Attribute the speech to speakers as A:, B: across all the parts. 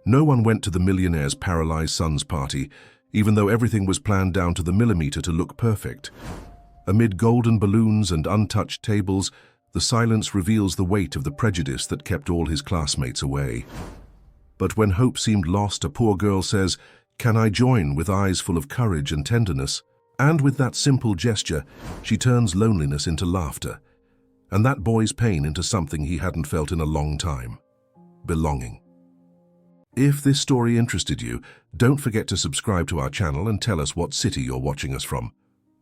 A: No one went to the Millionaire's Paralyzed son's party, even though everything was planned down to the millimeter to look perfect. Amid golden balloons and untouched tables, the silence reveals the weight of the prejudice that kept all his classmates away. But when hope seemed lost, a poor girl says, "Can I join?" with eyes full of courage and tenderness. And with that simple gesture, she turns loneliness into laughter, and that boy's pain into something he hadn't felt in a long time: belonging. If this story interested you, don't forget to subscribe to our channel and tell us what city you're watching us from.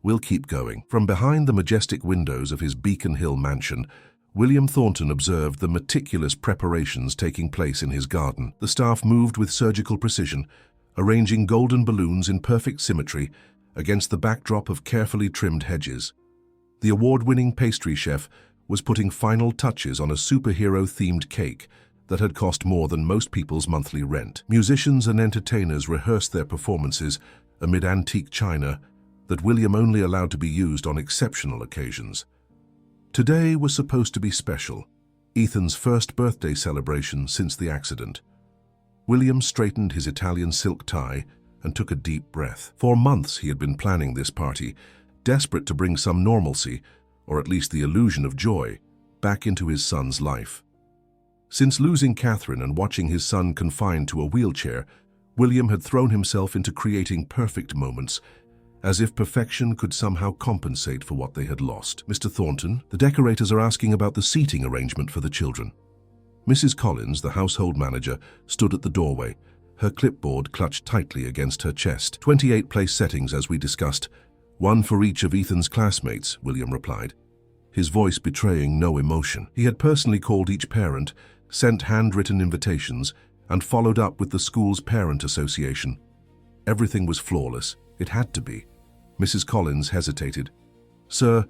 A: We'll keep going. From behind the majestic windows of his Beacon Hill mansion, William Thornton observed the meticulous preparations taking place in his garden. The staff moved with surgical precision, arranging golden balloons in perfect symmetry against the backdrop of carefully trimmed hedges. The award-winning pastry chef was putting final touches on a superhero-themed cake that had cost more than most people's monthly rent. Musicians and entertainers rehearsed their performances amid antique china that William only allowed to be used on exceptional occasions. Today was supposed to be special, Ethan's first birthday celebration since the accident. William straightened his Italian silk tie and took a deep breath. For months he had been planning this party, desperate to bring some normalcy, or at least the illusion of joy, back into his son's life. Since losing Catherine and watching his son confined to a wheelchair, William had thrown himself into creating perfect moments, as if perfection could somehow compensate for what they had lost. "Mr. Thornton, the decorators are asking about the seating arrangement for the children." Mrs. Collins, the household manager, stood at the doorway, her clipboard clutched tightly against her chest. 28 place settings, as we discussed. One for each of Ethan's classmates," William replied, his voice betraying no emotion. He had personally called each parent, sent handwritten invitations, and followed up with the school's parent association. Everything was flawless. It had to be. Mrs. Collins hesitated. "Sir,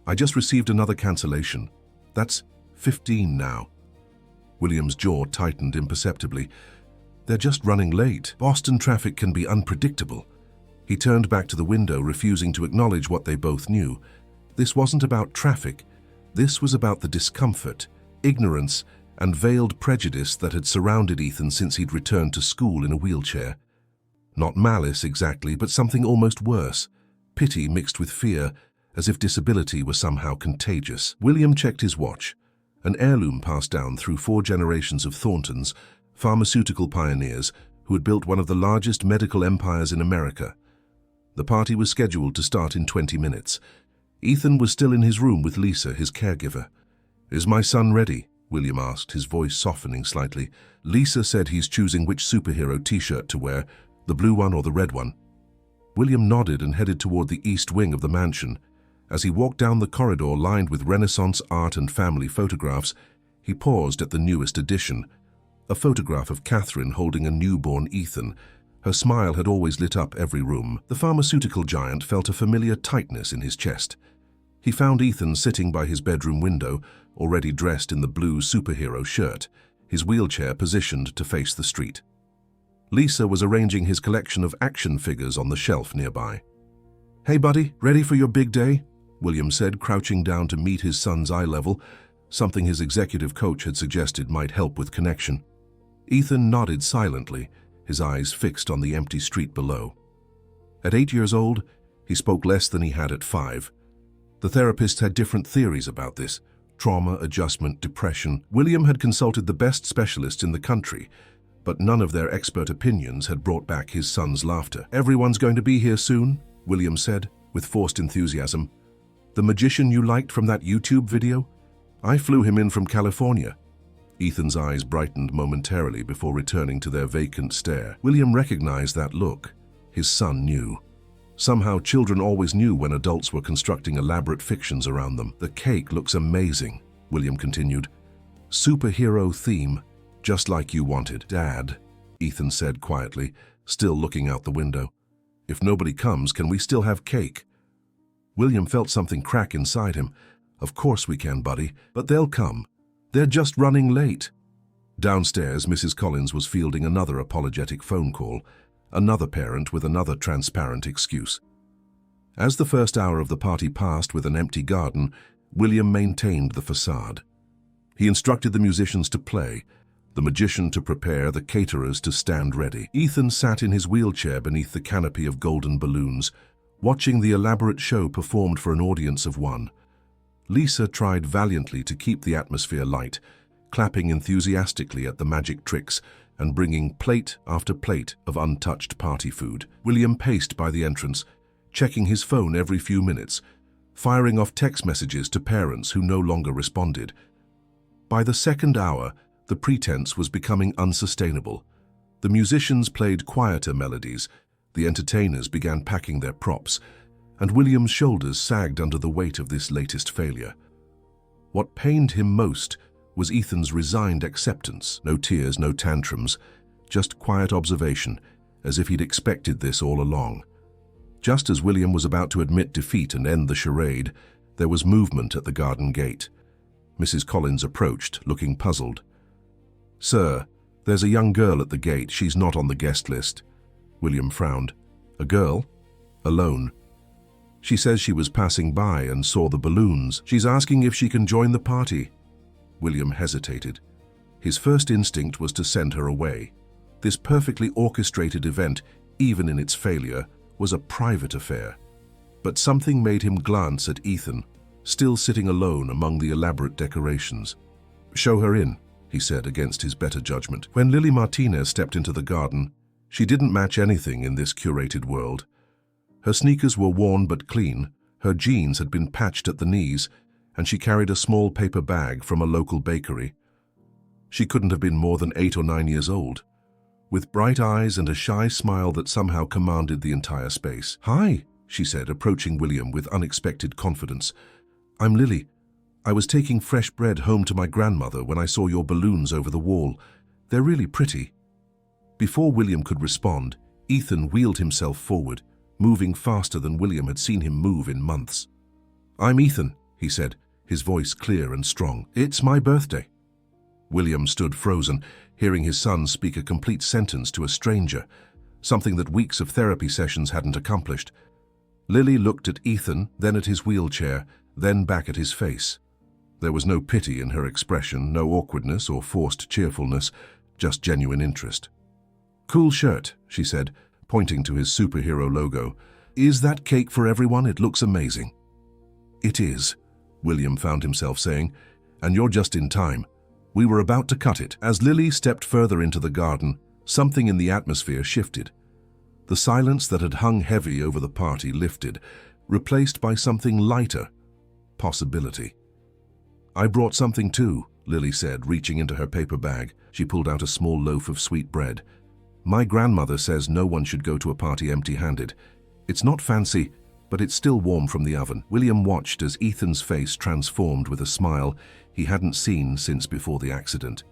A: I just received another cancellation. That's 15 now." William's jaw tightened imperceptibly. "They're just running late. Boston traffic can be unpredictable." He turned back to the window, refusing to acknowledge what they both knew. This wasn't about traffic. This was about the discomfort, ignorance, and veiled prejudice that had surrounded Ethan since he'd returned to school in a wheelchair. Not malice exactly, but something almost worse. Pity mixed with fear, as if disability were somehow contagious. William checked his watch, an heirloom passed down through 4 generations of Thorntons, pharmaceutical pioneers who had built one of the largest medical empires in America. The party was scheduled to start in 20 minutes. Ethan was still in his room with Lisa, his caregiver. "Is my son ready?" William asked, his voice softening slightly. Lisa said he's choosing which superhero t-shirt to wear, the blue one or the red one. William nodded and headed toward the east wing of the mansion. As he walked down the corridor lined with Renaissance art and family photographs, he paused at the newest addition, a photograph of Catherine holding a newborn Ethan. Her smile had always lit up every room. The pharmaceutical giant felt a familiar tightness in his chest. He found Ethan sitting by his bedroom window, already dressed in the blue superhero shirt, his wheelchair positioned to face the street. Lisa was arranging his collection of action figures on the shelf nearby. "Hey buddy, ready for your big day?" William said, crouching down to meet his son's eye level, something his executive coach had suggested might help with connection. Ethan nodded silently, his eyes fixed on the empty street below. At 8 years old, he spoke less than he had at 5. The therapists had different theories about this: trauma, adjustment, depression. William had consulted the best specialists in the country, but none of their expert opinions had brought back his son's laughter. "Everyone's going to be here soon," William said, with forced enthusiasm. "The magician you liked from that YouTube video? I flew him in from California." Ethan's eyes brightened momentarily before returning to their vacant stare. William recognized that look. His son knew. Somehow children always knew when adults were constructing elaborate fictions around them. "The cake looks amazing," William continued. "Superhero theme, just like you wanted." "Dad," Ethan said quietly, still looking out the window, "if nobody comes, can we still have cake?" William felt something crack inside him. "Of course we can, buddy, but they'll come. They're just running late." Downstairs, Mrs. Collins was fielding another apologetic phone call, another parent with another transparent excuse. As the first hour of the party passed with an empty garden, William maintained the facade. He instructed the musicians to play, the magician to prepare, the caterers to stand ready. Ethan sat in his wheelchair beneath the canopy of golden balloons, watching the elaborate show performed for an audience of one. Lisa tried valiantly to keep the atmosphere light, clapping enthusiastically at the magic tricks and bringing plate after plate of untouched party food. William paced by the entrance, checking his phone every few minutes, firing off text messages to parents who no longer responded. By the second hour, the pretense was becoming unsustainable. The musicians played quieter melodies, the entertainers began packing their props, and William's shoulders sagged under the weight of this latest failure. What pained him most was Ethan's resigned acceptance. No tears, no tantrums, just quiet observation, as if he'd expected this all along. Just as William was about to admit defeat and end the charade, there was movement at the garden gate. Mrs. Collins approached, looking puzzled. "Sir, there's a young girl at the gate. She's not on the guest list." William frowned. "A girl? Alone?" "She says she was passing by and saw the balloons. She's asking if she can join the party." William hesitated. His first instinct was to send her away. This perfectly orchestrated event, even in its failure, was a private affair. But something made him glance at Ethan, still sitting alone among the elaborate decorations. "Show her in," he said against his better judgment. When Lily Martinez stepped into the garden, she didn't match anything in this curated world. Her sneakers were worn but clean, her jeans had been patched at the knees, and she carried a small paper bag from a local bakery. She couldn't have been more than 8 or 9 years old, with bright eyes and a shy smile that somehow commanded the entire space. "Hi," she said, approaching William with unexpected confidence. "I'm Lily. I was taking fresh bread home to my grandmother when I saw your balloons over the wall. They're really pretty." Before William could respond, Ethan wheeled himself forward, moving faster than William had seen him move in months. "I'm Ethan," he said, his voice clear and strong. "It's my birthday." William stood frozen, hearing his son speak a complete sentence to a stranger, something that weeks of therapy sessions hadn't accomplished. Lily looked at Ethan, then at his wheelchair, then back at his face. There was no pity in her expression, no awkwardness or forced cheerfulness, just genuine interest. "Cool shirt," she said, pointing to his superhero logo. "Is that cake for everyone? It looks amazing." "It is," William found himself saying, "and you're just in time. We were about to cut it." As Lily stepped further into the garden, something in the atmosphere shifted. The silence that had hung heavy over the party lifted, replaced by something lighter, possibility. "I brought something too," Lily said, reaching into her paper bag. She pulled out a small loaf of sweet bread. "My grandmother says no one should go to a party empty-handed. It's not fancy, but it's still warm from the oven." William watched as Ethan's face transformed with a smile he hadn't seen since before the accident.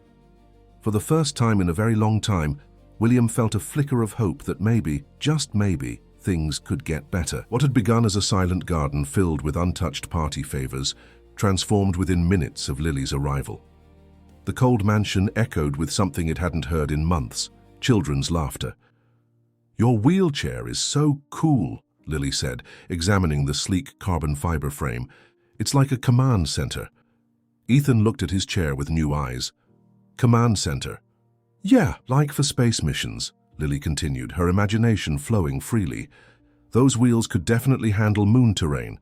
A: For the first time in a very long time, William felt a flicker of hope that maybe, just maybe, things could get better. What had begun as a silent garden filled with untouched party favors transformed within minutes of Lily's arrival. The cold mansion echoed with something it hadn't heard in months: children's laughter. "Your wheelchair is so cool," Lily said, examining the sleek carbon fiber frame. "It's like a command center." Ethan looked at his chair with new eyes. "Command center?" "Yeah, like for space missions," Lily continued, her imagination flowing freely. "Those wheels could definitely handle moon terrain."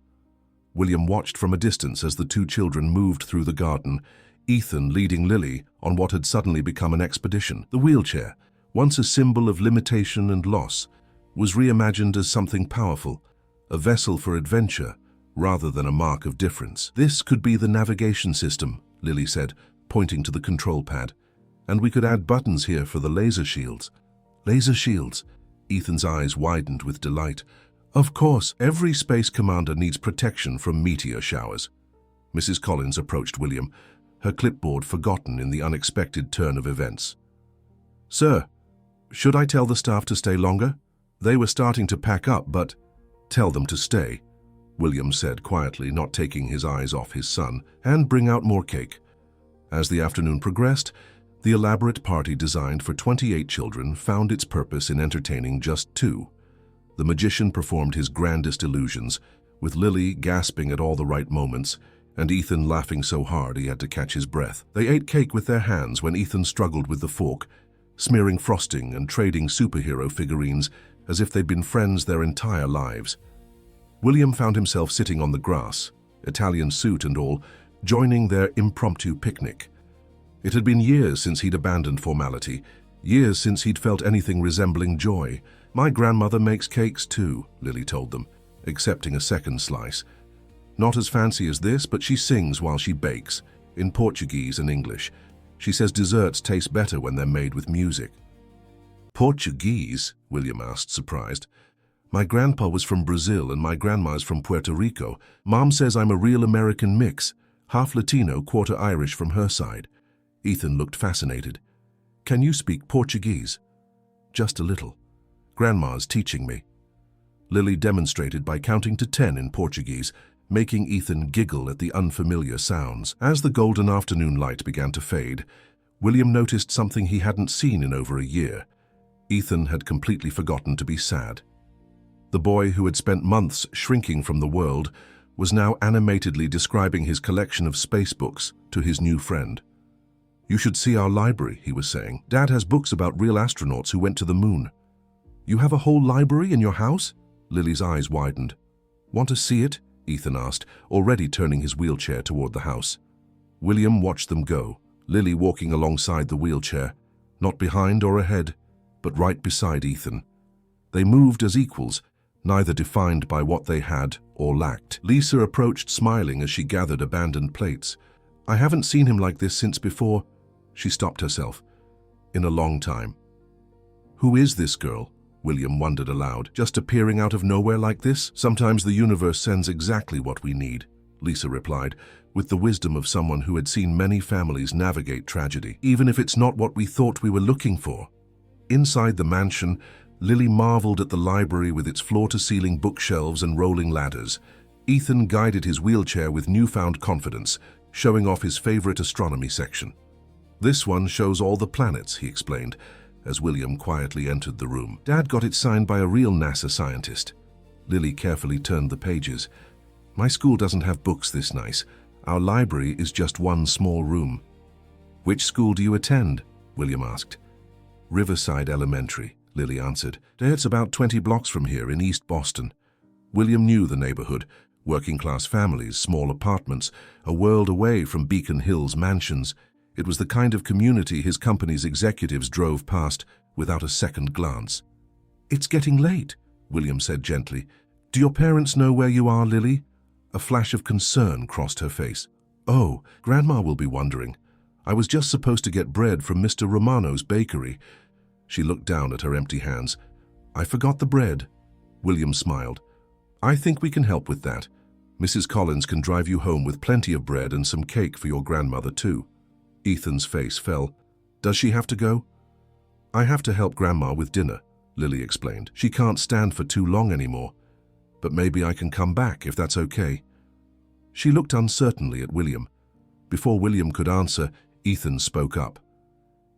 A: William watched from a distance as the two children moved through the garden, Ethan leading Lily on what had suddenly become an expedition. The wheelchair, once a symbol of limitation and loss, was reimagined as something powerful, a vessel for adventure rather than a mark of difference. "This could be the navigation system," Lily said, pointing to the control pad. "And we could add buttons here for the laser shields." "Laser shields?" Ethan's eyes widened with delight. "Of course, every space commander needs protection from meteor showers." Mrs. Collins approached William, her clipboard forgotten in the unexpected turn of events. "Sir, should I tell the staff to stay longer? They were starting to pack up, but—" "Tell them to stay," William said quietly, not taking his eyes off his son, "and bring out more cake." As the afternoon progressed, the elaborate party designed for 28 children found its purpose in entertaining just 2. The magician performed his grandest illusions, with Lily gasping at all the right moments and Ethan laughing so hard he had to catch his breath. They ate cake with their hands when Ethan struggled with the fork, smearing frosting and trading superhero figurines as if they'd been friends their entire lives. William found himself sitting on the grass, Italian suit and all, joining their impromptu picnic. It had been years since he'd abandoned formality, years since he'd felt anything resembling joy. "My grandmother makes cakes too," Lily told them, accepting a second slice. "Not as fancy as this, but she sings while she bakes, in Portuguese and English. She says desserts taste better when they're made with music." "Portuguese?" William asked, surprised. "My grandpa was from Brazil and my grandma's from Puerto Rico. Mom says I'm a real American mix, half Latino, quarter Irish from her side." Ethan looked fascinated. "Can you speak Portuguese?" "Just a little. Grandma's teaching me." Lily demonstrated by counting to 10 in Portuguese, making Ethan giggle at the unfamiliar sounds. As the golden afternoon light began to fade, William noticed something he hadn't seen in over a year. Ethan had completely forgotten to be sad. The boy who had spent months shrinking from the world was now animatedly describing his collection of space books to his new friend. "You should see our library," he was saying. "Dad has books about real astronauts who went to the moon." "You have a whole library in your house?" Lily's eyes widened. "Want to see it?" Ethan asked, already turning his wheelchair toward the house. William watched them go, Lily walking alongside the wheelchair, not behind or ahead, but right beside Ethan. They moved as equals, neither defined by what they had or lacked. Lisa approached smiling as she gathered abandoned plates. "I haven't seen him like this since before," she stopped herself, "in a long time." "Who is this girl?" William wondered aloud. "Just appearing out of nowhere like this?" "Sometimes the universe sends exactly what we need," Lisa replied, with the wisdom of someone who had seen many families navigate tragedy, "even if it's not what we thought we were looking for." Inside the mansion, Lily marveled at the library with its floor-to-ceiling bookshelves and rolling ladders. Ethan guided his wheelchair with newfound confidence, showing off his favorite astronomy section. "This one shows all the planets," he explained, as William quietly entered the room. "Dad got it signed by a real NASA scientist." Lily carefully turned the pages. "My school doesn't have books this nice. Our library is just one small room." "Which school do you attend?" William asked. "Riverside Elementary," Lily answered. "It's about 20 blocks from here in East Boston." William knew the neighborhood, working-class families, small apartments, a world away from Beacon Hills mansions. It was the kind of community his company's executives drove past without a second glance. "It's getting late," William said gently. "Do your parents know where you are, Lily?" A flash of concern crossed her face. "Oh, Grandma will be wondering. I was just supposed to get bread from Mr. Romano's bakery." She looked down at her empty hands. "I forgot the bread." William smiled. "I think we can help with that. Mrs. Collins can drive you home with plenty of bread and some cake for your grandmother too." Ethan's face fell. "Does she have to go?" "I have to help Grandma with dinner," Lily explained. "She can't stand for too long anymore. But maybe I can come back if that's okay." She looked uncertainly at William. Before William could answer, Ethan spoke up.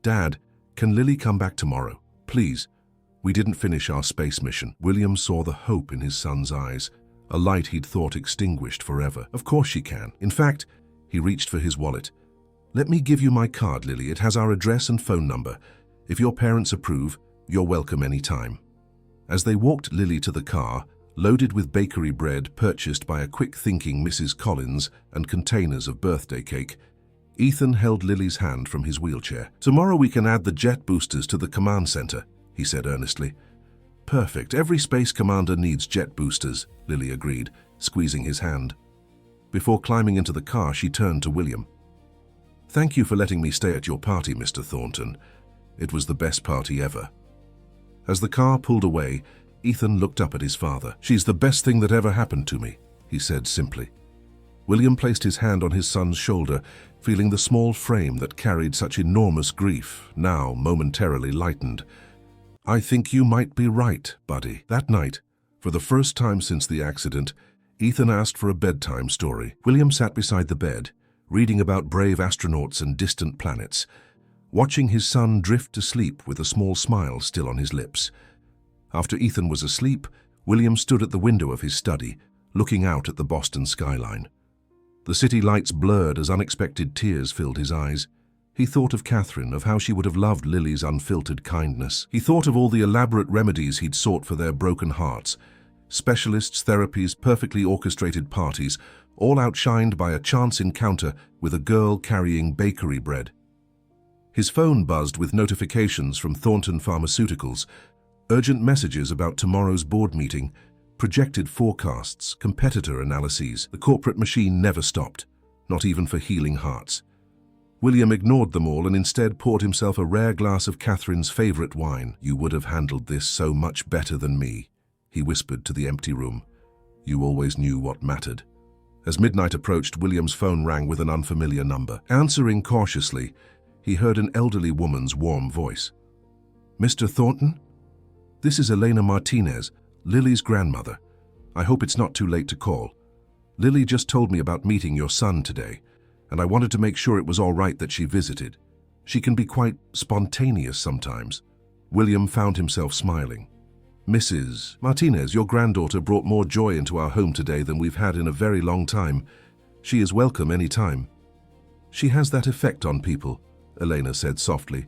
A: "Dad, can Lily come back tomorrow? Please. We didn't finish our space mission." William saw the hope in his son's eyes, a light he'd thought extinguished forever. "Of course she can. In fact," he reached for his wallet. "Let me give you my card, Lily. It has our address and phone number. If your parents approve, you're welcome any time." As they walked Lily to the car, loaded with bakery bread purchased by a quick-thinking Mrs. Collins and containers of birthday cake, Ethan held Lily's hand from his wheelchair. "Tomorrow we can add the jet boosters to the command center," he said earnestly. "Perfect. Every space commander needs jet boosters," Lily agreed, squeezing his hand. Before climbing into the car, she turned to William. "Thank you for letting me stay at your party, Mr. Thornton. It was the best party ever." As the car pulled away, Ethan looked up at his father. "She's the best thing that ever happened to me," he said simply. William placed his hand on his son's shoulder, feeling the small frame that carried such enormous grief, now momentarily lightened. "I think you might be right, buddy." That night, for the first time since the accident, Ethan asked for a bedtime story. William sat beside the bed, reading about brave astronauts and distant planets, watching his son drift to sleep with a small smile still on his lips. After Ethan was asleep, William stood at the window of his study, looking out at the Boston skyline. The city lights blurred as unexpected tears filled his eyes. He thought of Catherine, of how she would have loved Lily's unfiltered kindness. He thought of all the elaborate remedies he'd sought for their broken hearts. Specialists, therapies, perfectly orchestrated parties, all outshined by a chance encounter with a girl carrying bakery bread. His phone buzzed with notifications from Thornton Pharmaceuticals, urgent messages about tomorrow's board meeting, projected forecasts, competitor analyses. The corporate machine never stopped, not even for healing hearts. William ignored them all and instead poured himself a rare glass of Catherine's favorite wine. "You would have handled this so much better than me," he whispered to the empty room. "You always knew what mattered." As midnight approached, William's phone rang with an unfamiliar number. Answering cautiously, he heard an elderly woman's warm voice. "Mr. Thornton? This is Elena Martinez, Lily's grandmother. I hope it's not too late to call. Lily just told me about meeting your son today, and I wanted to make sure it was all right that she visited. She can be quite spontaneous sometimes." William found himself smiling. "Mrs. Martinez, your granddaughter brought more joy into our home today than we've had in a very long time. She is welcome any time." "She has that effect on people," Elena said softly.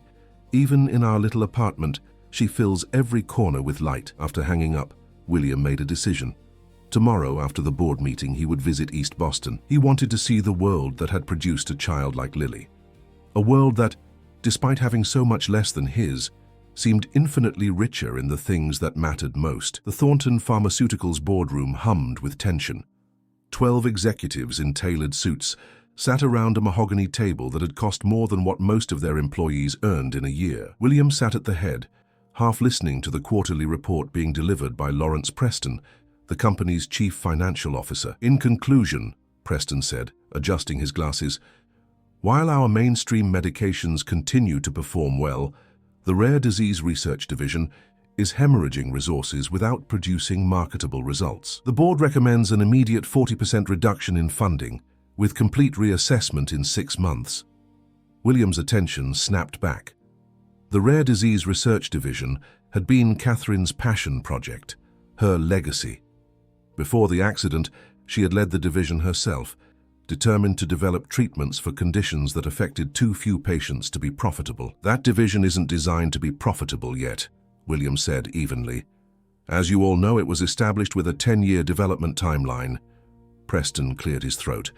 A: "Even in our little apartment, she fills every corner with light." After hanging up, William made a decision. Tomorrow, after the board meeting, he would visit East Boston. He wanted to see the world that had produced a child like Lily. A world that, despite having so much less than his, seemed infinitely richer in the things that mattered most. The Thornton Pharmaceuticals boardroom hummed with tension. 12 executives in tailored suits sat around a mahogany table that had cost more than what most of their employees earned in a year. William sat at the head, half listening to the quarterly report being delivered by Lawrence Preston, the company's chief financial officer. "In conclusion," Preston said, adjusting his glasses, "while our mainstream medications continue to perform well, the Rare Disease Research Division is hemorrhaging resources without producing marketable results. The board recommends an immediate 40% reduction in funding, with complete reassessment in 6 months." William's attention snapped back. The Rare Disease Research Division had been Catherine's passion project, her legacy. Before the accident, she had led the division herself, determined to develop treatments for conditions that affected too few patients to be profitable. "That division isn't designed to be profitable yet," William said evenly. "As you all know, it was established with a 10-year development timeline." Preston cleared his throat.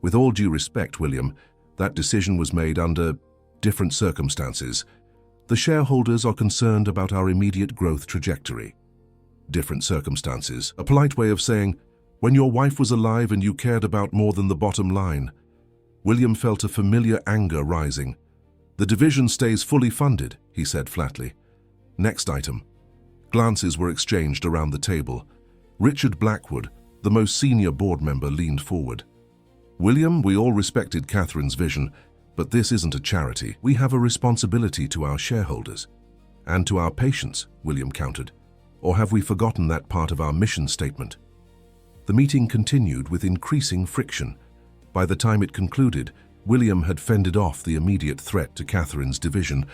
A: "With all due respect, William, that decision was made under different circumstances. The shareholders are concerned about our immediate growth trajectory." Different circumstances. A polite way of saying, when your wife was alive and you cared about more than the bottom line. William felt a familiar anger rising. "The division stays fully funded," he said flatly. "Next item." Glances were exchanged around the table. Richard Blackwood, the most senior board member, leaned forward. "William, we all respected Catherine's vision, but this isn't a charity. We have a responsibility to our shareholders. And to our patients," William countered. "Or have we forgotten that part of our mission statement?" The meeting continued with increasing friction. By the time it concluded, William had fended off the immediate threat to Catherine's division,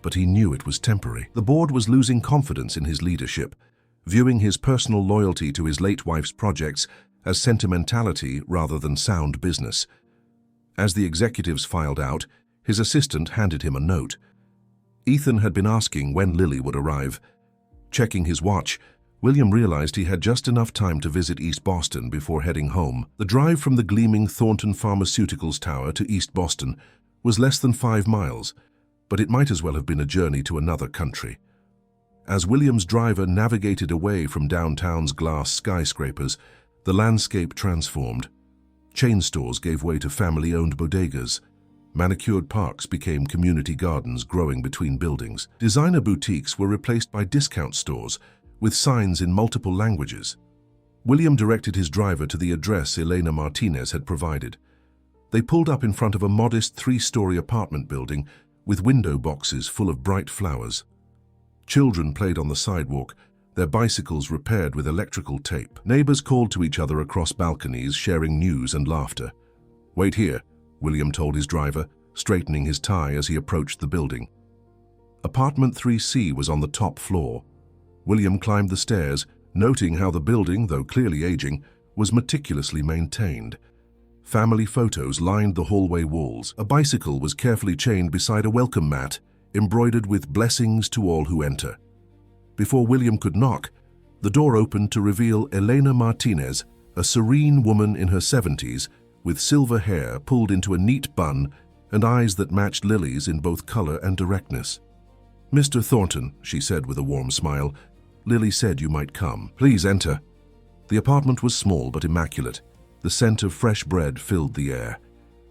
A: but he knew it was temporary. The board was losing confidence in his leadership, viewing his personal loyalty to his late wife's projects as sentimentality rather than sound business. As the executives filed out, his assistant handed him a note. Ethan had been asking when Lily would arrive. Checking his watch, William realized he had just enough time to visit East Boston before heading home. The drive from the gleaming Thornton Pharmaceuticals Tower to East Boston was less than 5 miles, but it might as well have been a journey to another country. As William's driver navigated away from downtown's glass skyscrapers, the landscape transformed. Chain stores gave way to family-owned bodegas. Manicured parks became community gardens growing between buildings. Designer boutiques were replaced by discount stores, with signs in multiple languages. William directed his driver to the address Elena Martinez had provided. They pulled up in front of a modest 3-story apartment building with window boxes full of bright flowers. Children played on the sidewalk, their bicycles repaired with electrical tape. Neighbors called to each other across balconies, sharing news and laughter. "Wait here," William told his driver, straightening his tie as he approached the building. Apartment 3C was on the top floor. William climbed the stairs, noting how the building, though clearly aging, was meticulously maintained. Family photos lined the hallway walls. A bicycle was carefully chained beside a welcome mat, embroidered with blessings to all who enter. Before William could knock, the door opened to reveal Elena Martinez, a serene woman in her 70s, with silver hair pulled into a neat bun and eyes that matched Lily's in both color and directness. "Mr. Thornton," she said with a warm smile, "Lily said you might come. Please enter." The apartment was small but immaculate. The scent of fresh bread filled the air.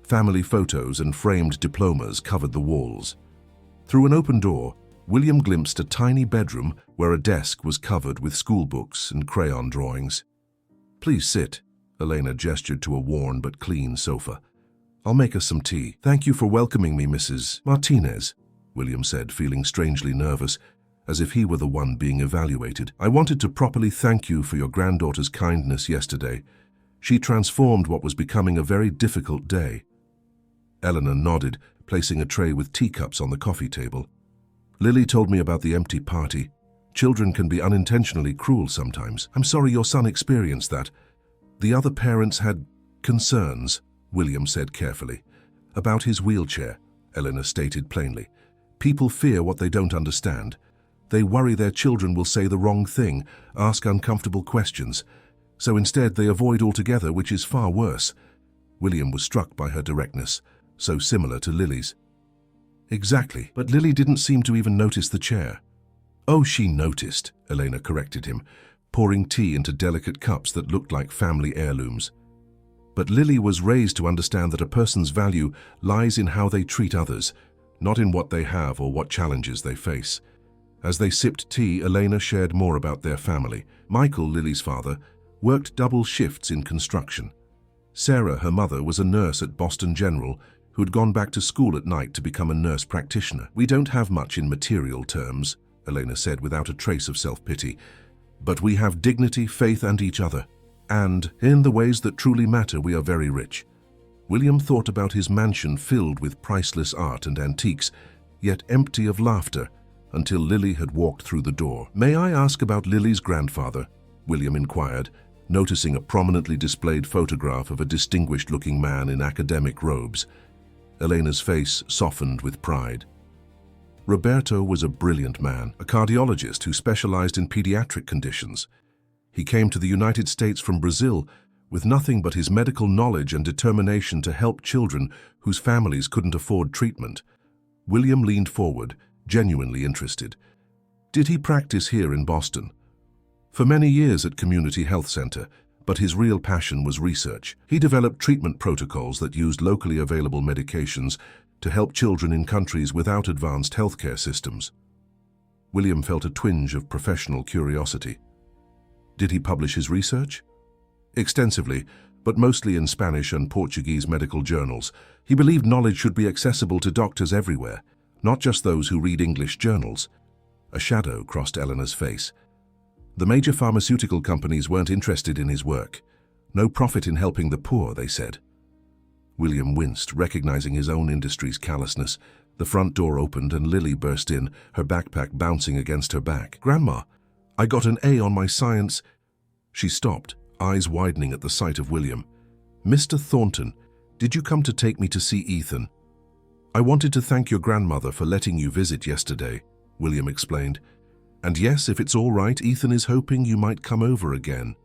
A: Family photos and framed diplomas covered the walls. Through an open door, William glimpsed a tiny bedroom where a desk was covered with school books and crayon drawings. "Please sit," Elena gestured to a worn but clean sofa. "I'll make us some tea." "Thank you for welcoming me, Mrs. Martinez," William said, feeling strangely nervous, as if he were the one being evaluated. "I wanted to properly thank you for your granddaughter's kindness yesterday. She transformed what was becoming a very difficult day." Eleanor nodded, placing a tray with teacups on the coffee table. "Lily told me about the empty party. Children can be unintentionally cruel sometimes. I'm sorry your son experienced that. The other parents had concerns," William said carefully. "About his wheelchair," Eleanor stated plainly. "People fear what they don't understand. They worry their children will say the wrong thing, ask uncomfortable questions. So instead they avoid altogether, which is far worse." William was struck by her directness, so similar to Lily's. "Exactly, but Lily didn't seem to even notice the chair." "Oh, she noticed," Elena corrected him, pouring tea into delicate cups that looked like family heirlooms. "But Lily was raised to understand that a person's value lies in how they treat others, not in what they have or what challenges they face." As they sipped tea, Elena shared more about their family. Michael, Lily's father, worked double shifts in construction. Sarah, her mother, was a nurse at Boston General who had gone back to school at night to become a nurse practitioner. "We don't have much in material terms," Elena said without a trace of self-pity, "but we have dignity, faith, and each other. And, in the ways that truly matter, we are very rich." William thought about his mansion filled with priceless art and antiques, yet empty of laughter, until Lily had walked through the door. "May I ask about Lily's grandfather?" William inquired, noticing a prominently displayed photograph of a distinguished-looking man in academic robes. Elena's face softened with pride. Roberto was a brilliant man, a cardiologist who specialized in pediatric conditions. He came to the United States from Brazil with nothing but his medical knowledge and determination to help children whose families couldn't afford treatment. William leaned forward, genuinely interested. "Did he practice here in Boston?" "For many years at Community Health Center, but his real passion was research. He developed treatment protocols that used locally available medications to help children in countries without advanced healthcare systems." William felt a twinge of professional curiosity. "Did he publish his research?" "Extensively, but mostly in Spanish and Portuguese medical journals. He believed knowledge should be accessible to doctors everywhere, not just those who read English journals." A shadow crossed Eleanor's face. "The major pharmaceutical companies weren't interested in his work. No profit in helping the poor, they said." William winced, recognizing his own industry's callousness. The front door opened and Lily burst in, her backpack bouncing against her back. "Grandma, I got an A on my science." She stopped, eyes widening at the sight of William. "Mr. Thornton, did you come to take me to see Ethan?" "I wanted to thank your grandmother for letting you visit yesterday," William explained. "And yes, if it's all right, Ethan is hoping you might come over again."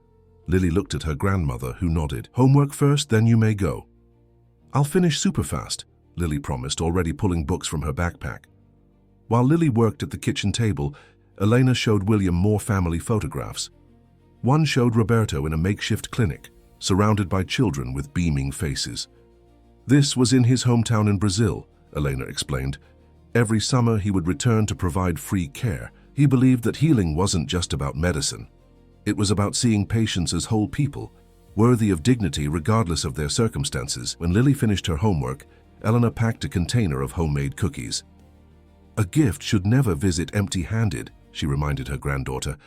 A: Lily looked at her grandmother, who nodded. "Homework first, then you may go." "I'll finish super fast," Lily promised, already pulling books from her backpack. While Lily worked at the kitchen table, Elena showed William more family photographs. One showed Roberto in a makeshift clinic, surrounded by children with beaming faces. This was in his hometown in Brazil, Elena explained. Every summer he would return to provide free care. He believed that healing wasn't just about medicine. It was about seeing patients as whole people, worthy of dignity regardless of their circumstances. When Lily finished her homework, Eleanor packed a container of homemade cookies. "A gift should never visit empty-handed," she reminded her granddaughter.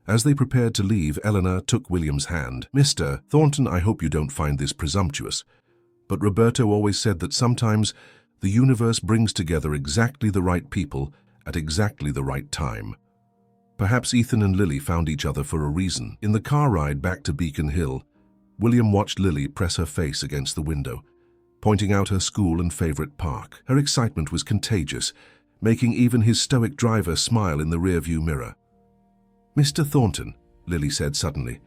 A: As they prepared to leave, Eleanor took William's hand. "Mr. Thornton, I hope you don't find this presumptuous, but Roberto always said that sometimes the universe brings together exactly the right people at exactly the right time. Perhaps Ethan and Lily found each other for a reason." In the car ride back to Beacon Hill, William watched Lily press her face against the window, pointing out her school and favorite park. Her excitement was contagious, making even his stoic driver smile in the rearview mirror. "Mr. Thornton," Lily said suddenly,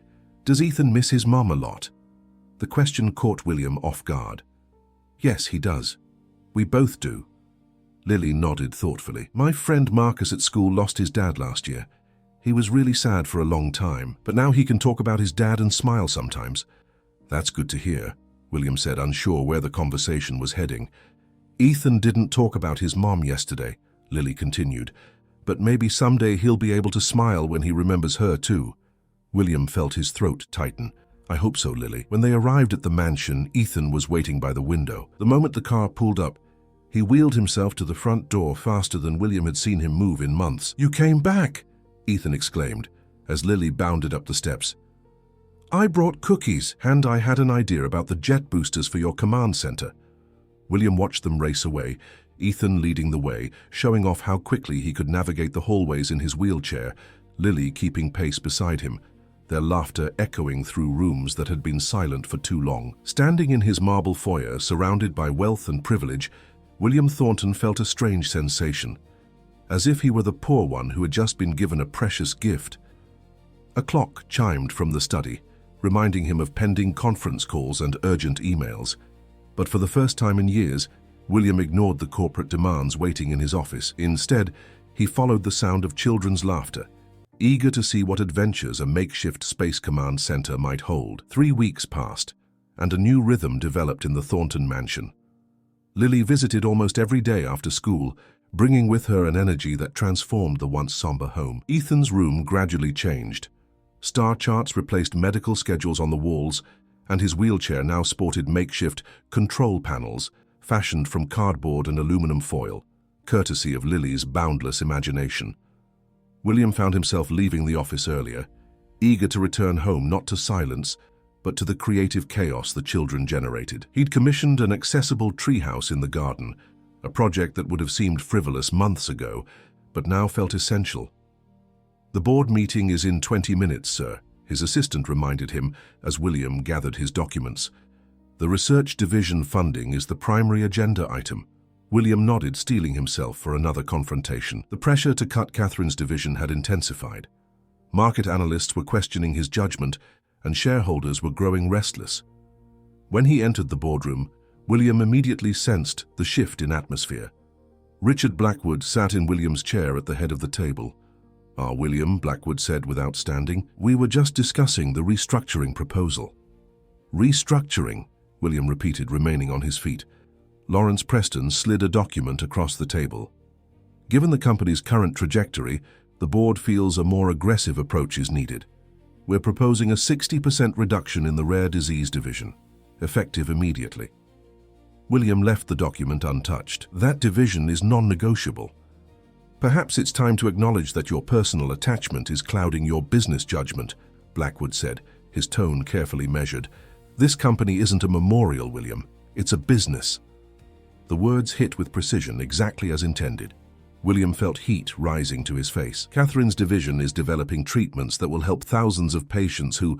A: "does Ethan miss his mom a lot?" The question caught William off guard. "Yes, he does. We both do." Lily nodded thoughtfully. "My friend Marcus at school lost his dad last year. He was really sad for a long time, but now he can talk about his dad and smile sometimes." "That's good to hear," William said, unsure where the conversation was heading. "Ethan didn't talk about his mom yesterday," Lily continued, "but maybe someday he'll be able to smile when he remembers her too." William felt his throat tighten. "I hope so, Lily." When they arrived at the mansion, Ethan was waiting by the window. The moment the car pulled up, he wheeled himself to the front door faster than William had seen him move in months. "You came back!" Ethan exclaimed, as Lily bounded up the steps. "I brought cookies, and I had an idea about the jet boosters for your command center." William watched them race away, Ethan leading the way, showing off how quickly he could navigate the hallways in his wheelchair, Lily keeping pace beside him, their laughter echoing through rooms that had been silent for too long. Standing in his marble foyer, surrounded by wealth and privilege, William Thornton felt a strange sensation, as if he were the poor one who had just been given a precious gift. A clock chimed from the study, reminding him of pending conference calls and urgent emails. But for the first time in years, William ignored the corporate demands waiting in his office. Instead, he followed the sound of children's laughter, eager to see what adventures a makeshift space command center might hold. 3 weeks passed, and a new rhythm developed in the Thornton mansion. Lily visited almost every day after school, bringing with her an energy that transformed the once somber home. Ethan's room gradually changed. Star charts replaced medical schedules on the walls, and his wheelchair now sported makeshift control panels fashioned from cardboard and aluminum foil, courtesy of Lily's boundless imagination. William found himself leaving the office earlier, eager to return home not to silence, but to the creative chaos the children generated. He'd commissioned an accessible treehouse in the garden, a project that would have seemed frivolous months ago, but now felt essential. "The board meeting is in 20 minutes, sir," his assistant reminded him as William gathered his documents. "The research division funding is the primary agenda item." William nodded, steeling himself for another confrontation. The pressure to cut Catherine's division had intensified. Market analysts were questioning his judgment, and shareholders were growing restless. When he entered the boardroom, William immediately sensed the shift in atmosphere. Richard Blackwood sat in William's chair at the head of the table. "Ah, William," Blackwood said without standing, "we were just discussing the restructuring proposal." "Restructuring," William repeated, remaining on his feet. Lawrence Preston slid a document across the table. "Given the company's current trajectory, the board feels a more aggressive approach is needed. We're proposing a 60% reduction in the rare disease division, effective immediately." William left the document untouched. "That division is non-negotiable. Perhaps it's time to acknowledge that your personal attachment is clouding your business judgment," Blackwood said, his tone carefully measured. "This company isn't a memorial, William. It's a business." The words hit with precision, exactly as intended. William felt heat rising to his face. "Catherine's division is developing treatments that will help thousands of patients who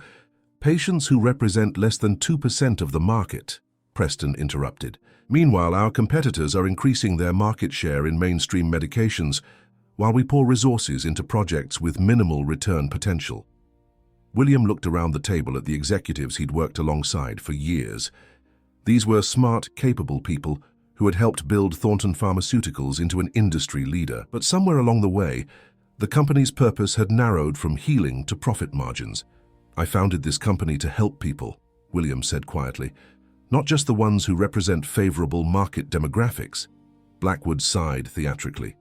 A: represent less than 2% of the market," Preston interrupted. "Meanwhile, our competitors are increasing their market share in mainstream medications, while we pour resources into projects with minimal return potential." William looked around the table at the executives he'd worked alongside for years. These were smart, capable people who had helped build Thornton Pharmaceuticals into an industry leader. But somewhere along the way, the company's purpose had narrowed from healing to profit margins. "I founded this company to help people," William said quietly, "not just the ones who represent favorable market demographics." Blackwood sighed theatrically.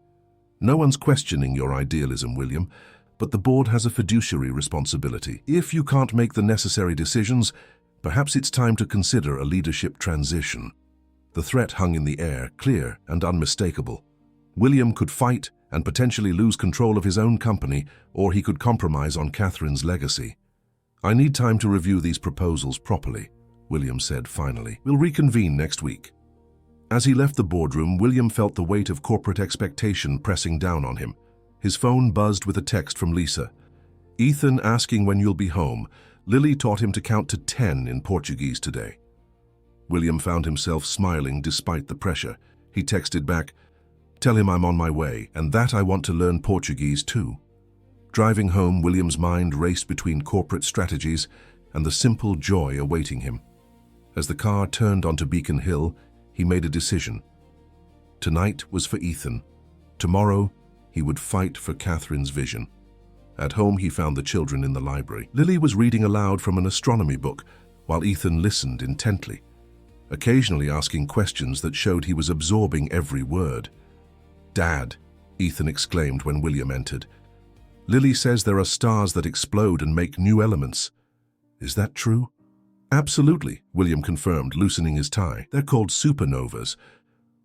A: "No one's questioning your idealism, William, but the board has a fiduciary responsibility. If you can't make the necessary decisions, perhaps it's time to consider a leadership transition." The threat hung in the air, clear and unmistakable. William could fight and potentially lose control of his own company, or he could compromise on Catherine's legacy. "I need time to review these proposals properly," William said finally. "We'll reconvene next week." As he left the boardroom, William felt the weight of corporate expectation pressing down on him. His phone buzzed with a text from Lisa. "Ethan asking when you'll be home. Lily taught him to count to 10 in Portuguese today. William found himself smiling despite the pressure. He texted back, "Tell him I'm on my way, and that I want to learn Portuguese too." Driving home, William's mind raced between corporate strategies and the simple joy awaiting him. As the car turned onto Beacon Hill, he made a decision. Tonight was for Ethan. Tomorrow, he would fight for Catherine's vision. At home, he found the children in the library. Lily was reading aloud from an astronomy book, while Ethan listened intently, occasionally asking questions that showed he was absorbing every word. "Dad," Ethan exclaimed when William entered. "Lily says there are stars that explode and make new elements. Is that true?" "Absolutely," William confirmed, loosening his tie. "They're called supernovas.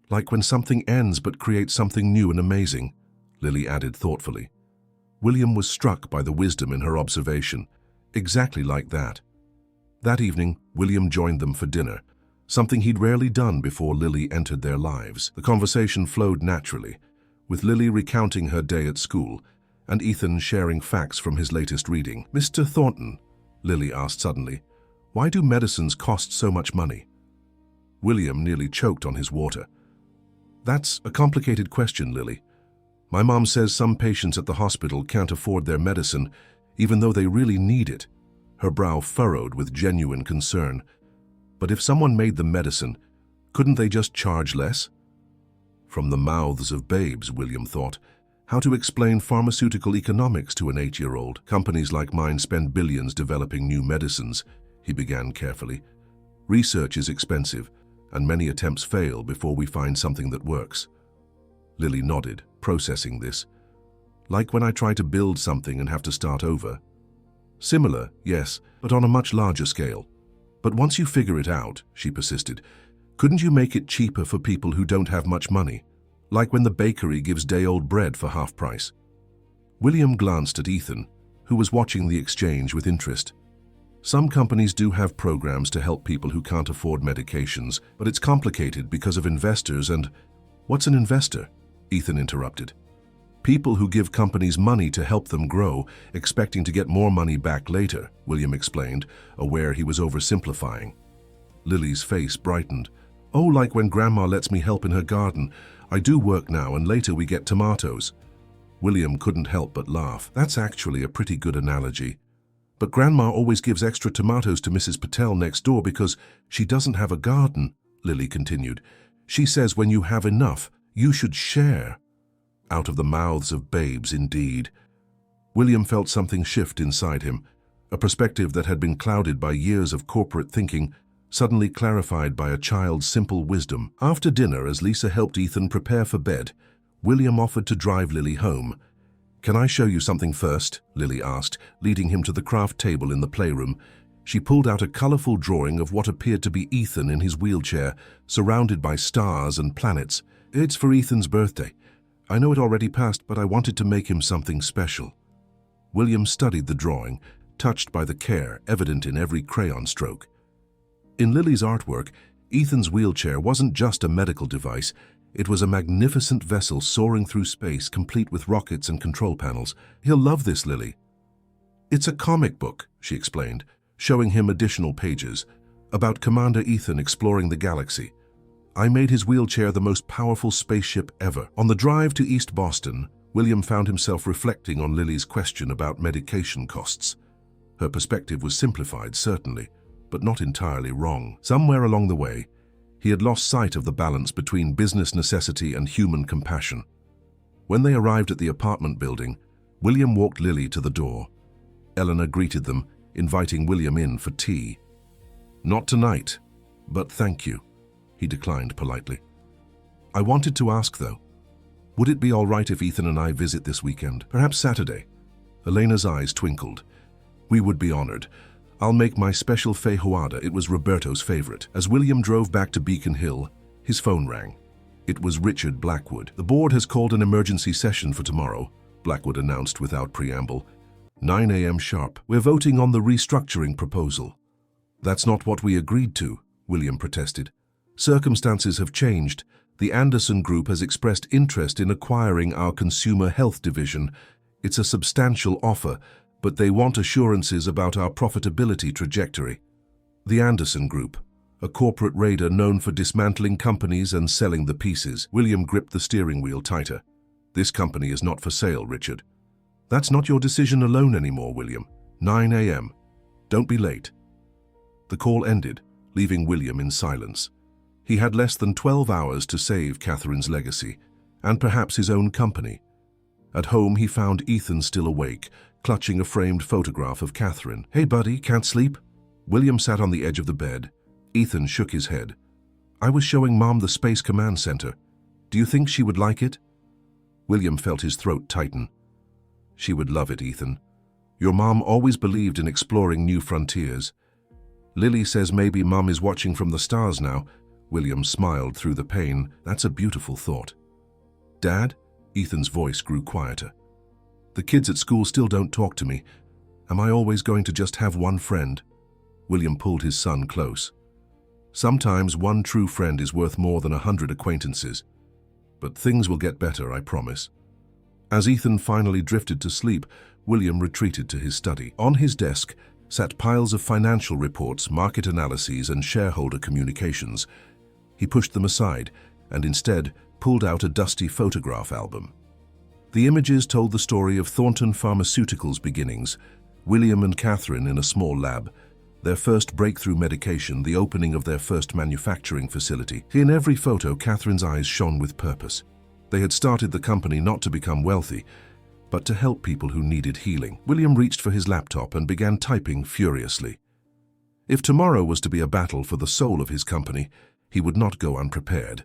A: Like when something ends but creates something new and amazing," Lily added thoughtfully. William was struck by the wisdom in her observation. Exactly like that. That evening, William joined them for dinner, something he'd rarely done before Lily entered their lives. The conversation flowed naturally, with Lily recounting her day at school and Ethan sharing facts from his latest reading. "Mr. Thornton," Lily asked suddenly, "why do medicines cost so much money?" William nearly choked on his water. "That's a complicated question, Lily. My mom says some patients at the hospital can't afford their medicine, even though they really need it." Her brow furrowed with genuine concern. "But if someone made the medicine, couldn't they just charge less?" From the mouths of babes, William thought. How to explain pharmaceutical economics to an 8-year-old? "Companies like mine spend billions developing new medicines," he began carefully. "Research is expensive, and many attempts fail before we find something that works." Lily nodded, processing this. "Like when I try to build something and have to start over?" "Similar, yes, but on a much larger scale." "But once you figure it out," she persisted, "couldn't you make it cheaper for people who don't have much money? Like when the bakery gives day-old bread for half price?" William glanced at Ethan, who was watching the exchange with interest. "Some companies do have programs to help people who can't afford medications, but it's complicated because of investors and—" "What's an investor?" Ethan interrupted. "People who give companies money to help them grow, expecting to get more money back later," William explained, aware he was oversimplifying. Lily's face brightened. "Oh, like when Grandma lets me help in her garden. I do work now and later we get tomatoes." William couldn't help but laugh. "That's actually a pretty good analogy. But Grandma always gives extra tomatoes to Mrs. Patel next door because she doesn't have a garden," Lily continued. "She says when you have enough, you should share." Out of the mouths of babes, indeed. William felt something shift inside him, a perspective that had been clouded by years of corporate thinking, suddenly clarified by a child's simple wisdom. After dinner, as Lisa helped Ethan prepare for bed, William offered to drive Lily home. "Can I show you something first?" Lily asked, leading him to the craft table in the playroom. She pulled out a colorful drawing of what appeared to be Ethan in his wheelchair, surrounded by stars and planets. "It's for Ethan's birthday. I know it already passed, but I wanted to make him something special." William studied the drawing, touched by the care evident in every crayon stroke. In Lily's artwork, Ethan's wheelchair wasn't just a medical device. It was a magnificent vessel soaring through space, complete with rockets and control panels. "He'll love this, Lily." "It's a comic book," she explained, showing him additional pages, about Commander Ethan exploring the galaxy. "I made his wheelchair the most powerful spaceship ever." On the drive to East Boston, William found himself reflecting on Lily's question about medication costs. Her perspective was simplified, certainly, but not entirely wrong. Somewhere along the way, he had lost sight of the balance between business necessity and human compassion. When they arrived at the apartment building, William walked Lily to the door. Eleanor greeted them, inviting William in for tea. "Not tonight, but thank you," he declined politely. "I wanted to ask, though, would it be all right if Ethan and I visit this weekend? Perhaps Saturday?" Elena's eyes twinkled. "We would be honored. I'll make my special feijoada. It was Roberto's favorite." As William drove back to Beacon Hill, his phone rang. It was Richard Blackwood. "The board has called an emergency session for tomorrow," Blackwood announced without preamble. 9 a.m. sharp. "We're voting on the restructuring proposal." "That's not what we agreed to," William protested. "Circumstances have changed. The Anderson Group has expressed interest in acquiring our consumer health division. It's a substantial offer, but they want assurances about our profitability trajectory. The Anderson Group, a corporate raider known for dismantling companies and selling the pieces. William gripped the steering wheel tighter. This company is not for sale, Richard. That's not your decision alone anymore, William. 9 a.m. Don't be late. The call ended, leaving William in silence. He had less than 12 hours to save Catherine's legacy, and perhaps his own company. At home, he found Ethan still awake, clutching a framed photograph of Catherine. "Hey, buddy, can't sleep?" William sat on the edge of the bed. Ethan shook his head. "I was showing Mom the Space Command Center. Do you think she would like it?" William felt his throat tighten. "She would love it, Ethan. Your mom always believed in exploring new frontiers. Lily says maybe Mom is watching from the stars now." William smiled through the pain. "That's a beautiful thought." "Dad?" Ethan's voice grew quieter. "The kids at school still don't talk to me. Am I always going to just have one friend?" William pulled his son close. "Sometimes one true friend is worth more than 100 acquaintances. But things will get better, I promise." As Ethan finally drifted to sleep, William retreated to his study. On his desk sat piles of financial reports, market analyses, and shareholder communications. He pushed them aside and instead pulled out a dusty photograph album. The images told the story of Thornton Pharmaceuticals' beginnings, William and Catherine in a small lab, their first breakthrough medication, the opening of their first manufacturing facility. In every photo, Catherine's eyes shone with purpose. They had started the company not to become wealthy, but to help people who needed healing. William reached for his laptop and began typing furiously. If tomorrow was to be a battle for the soul of his company, he would not go unprepared.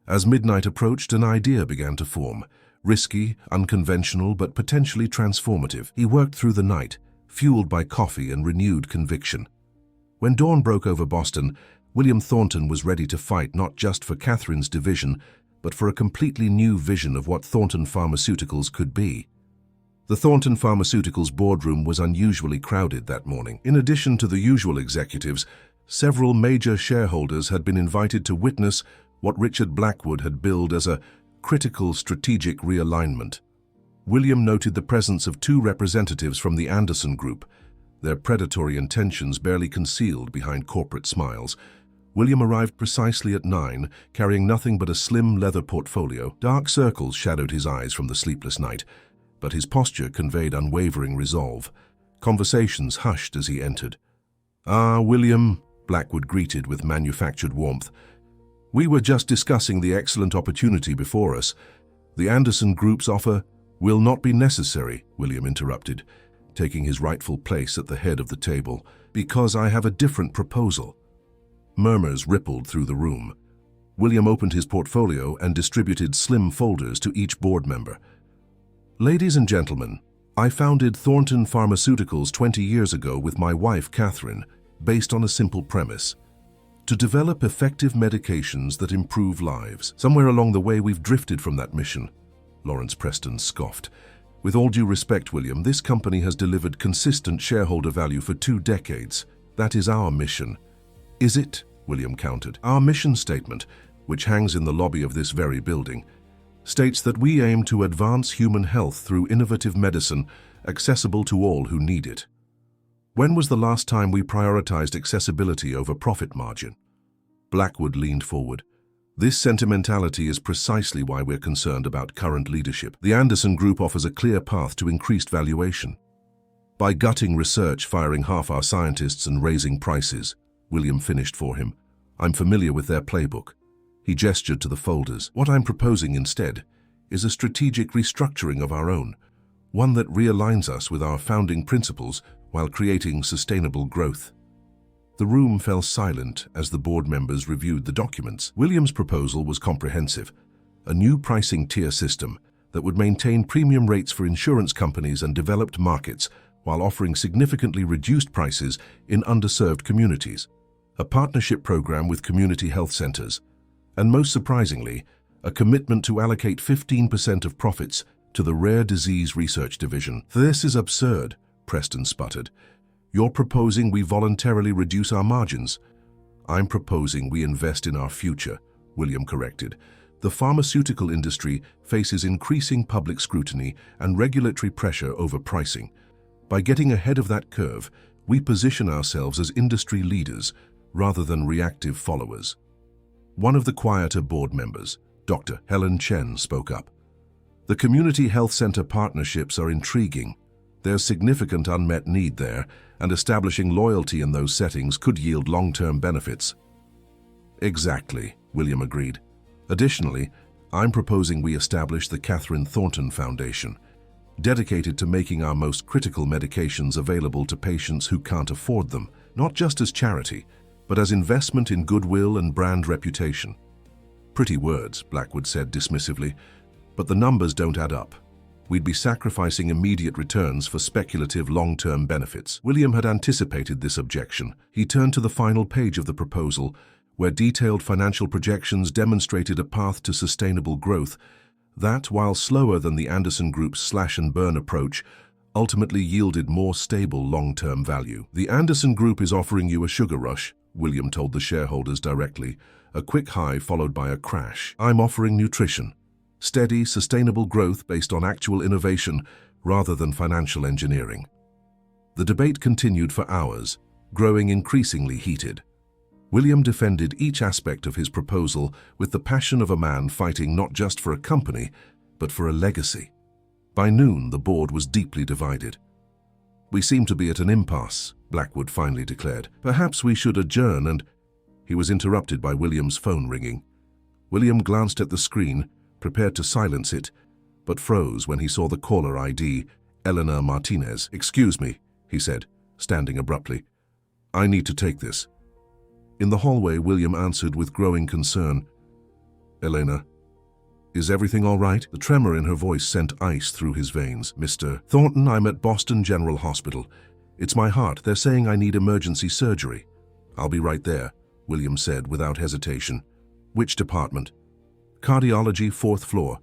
A: As midnight approached, an idea began to form. Risky, unconventional, but potentially transformative. He worked through the night, fueled by coffee and renewed conviction. When dawn broke over Boston, William Thornton was ready to fight not just for Catherine's division, but for a completely new vision of what Thornton Pharmaceuticals could be. The Thornton Pharmaceuticals boardroom was unusually crowded that morning. In addition to the usual executives, several major shareholders had been invited to witness what Richard Blackwood had billed as a critical strategic realignment. William noted the presence of 2 representatives from the Anderson Group, their predatory intentions barely concealed behind corporate smiles. William arrived precisely at 9, carrying nothing but a slim leather portfolio. Dark circles shadowed his eyes from the sleepless night, but his posture conveyed unwavering resolve. Conversations hushed as he entered. "Ah, William," Blackwood greeted with manufactured warmth. "We were just discussing the excellent opportunity before us. The Anderson Group's offer will not be necessary," William interrupted, taking his rightful place at the head of the table, "because I have a different proposal." Murmurs rippled through the room. William opened his portfolio and distributed slim folders to each board member. "Ladies and gentlemen, I founded Thornton Pharmaceuticals 20 years ago with my wife, Catherine, based on a simple premise: to develop effective medications that improve lives. Somewhere along the way, we've drifted from that mission," Lawrence Preston scoffed. "With all due respect, William, this company has delivered consistent shareholder value for 2 decades. That is our mission." "Is it?" William countered. "Our mission statement, which hangs in the lobby of this very building, states that we aim to advance human health through innovative medicine accessible to all who need it. When was the last time we prioritized accessibility over profit margin?" Blackwood leaned forward. "This sentimentality is precisely why we're concerned about current leadership. The Anderson Group offers a clear path to increased valuation. By gutting research, firing half our scientists, and raising prices," William finished for him. "I'm familiar with their playbook." He gestured to the folders. "What I'm proposing instead is a strategic restructuring of our own, one that realigns us with our founding principles while creating sustainable growth." The room fell silent as the board members reviewed the documents. William's proposal was comprehensive: a new pricing tier system that would maintain premium rates for insurance companies and developed markets while offering significantly reduced prices in underserved communities, a partnership program with community health centers, and most surprisingly, a commitment to allocate 15% of profits to the Rare Disease Research Division. "This is absurd," Preston sputtered. "You're proposing we voluntarily reduce our margins." "I'm proposing we invest in our future," William corrected. "The pharmaceutical industry faces increasing public scrutiny and regulatory pressure over pricing. By getting ahead of that curve, we position ourselves as industry leaders rather than reactive followers. One of the quieter board members, Dr. Helen Chen, spoke up. The community health center partnerships are intriguing. There's significant unmet need there, and establishing loyalty in those settings could yield long-term benefits. Exactly, William agreed. Additionally, I'm proposing we establish the Catherine Thornton Foundation, dedicated to making our most critical medications available to patients who can't afford them, not just as charity, but as investment in goodwill and brand reputation. Pretty words, Blackwood said dismissively, but the numbers don't add up. We'd be sacrificing immediate returns for speculative long-term benefits. William had anticipated this objection. He turned to the final page of the proposal, where detailed financial projections demonstrated a path to sustainable growth that, while slower than the Anderson Group's slash-and-burn approach, ultimately yielded more stable long-term value. The Anderson Group is offering you a sugar rush, William told the shareholders directly, a quick high followed by a crash. I'm offering nutrition. Steady, sustainable growth based on actual innovation rather than financial engineering. The debate continued for hours, growing increasingly heated. William defended each aspect of his proposal with the passion of a man fighting not just for a company, but for a legacy. By noon, the board was deeply divided. We seem to be at an impasse, Blackwood finally declared. Perhaps we should adjourn and... He was interrupted by William's phone ringing. William glanced at the screen, prepared to silence it, but froze when he saw the caller ID, Eleanor Martinez. Excuse me, he said, standing abruptly. I need to take this. In the hallway, William answered with growing concern. Elena, is everything all right? The tremor in her voice sent ice through his veins. Mr. Thornton, I'm at Boston General Hospital. It's my heart. They're saying I need emergency surgery. I'll be right there, William said without hesitation. Which department? Cardiology, 4th floor.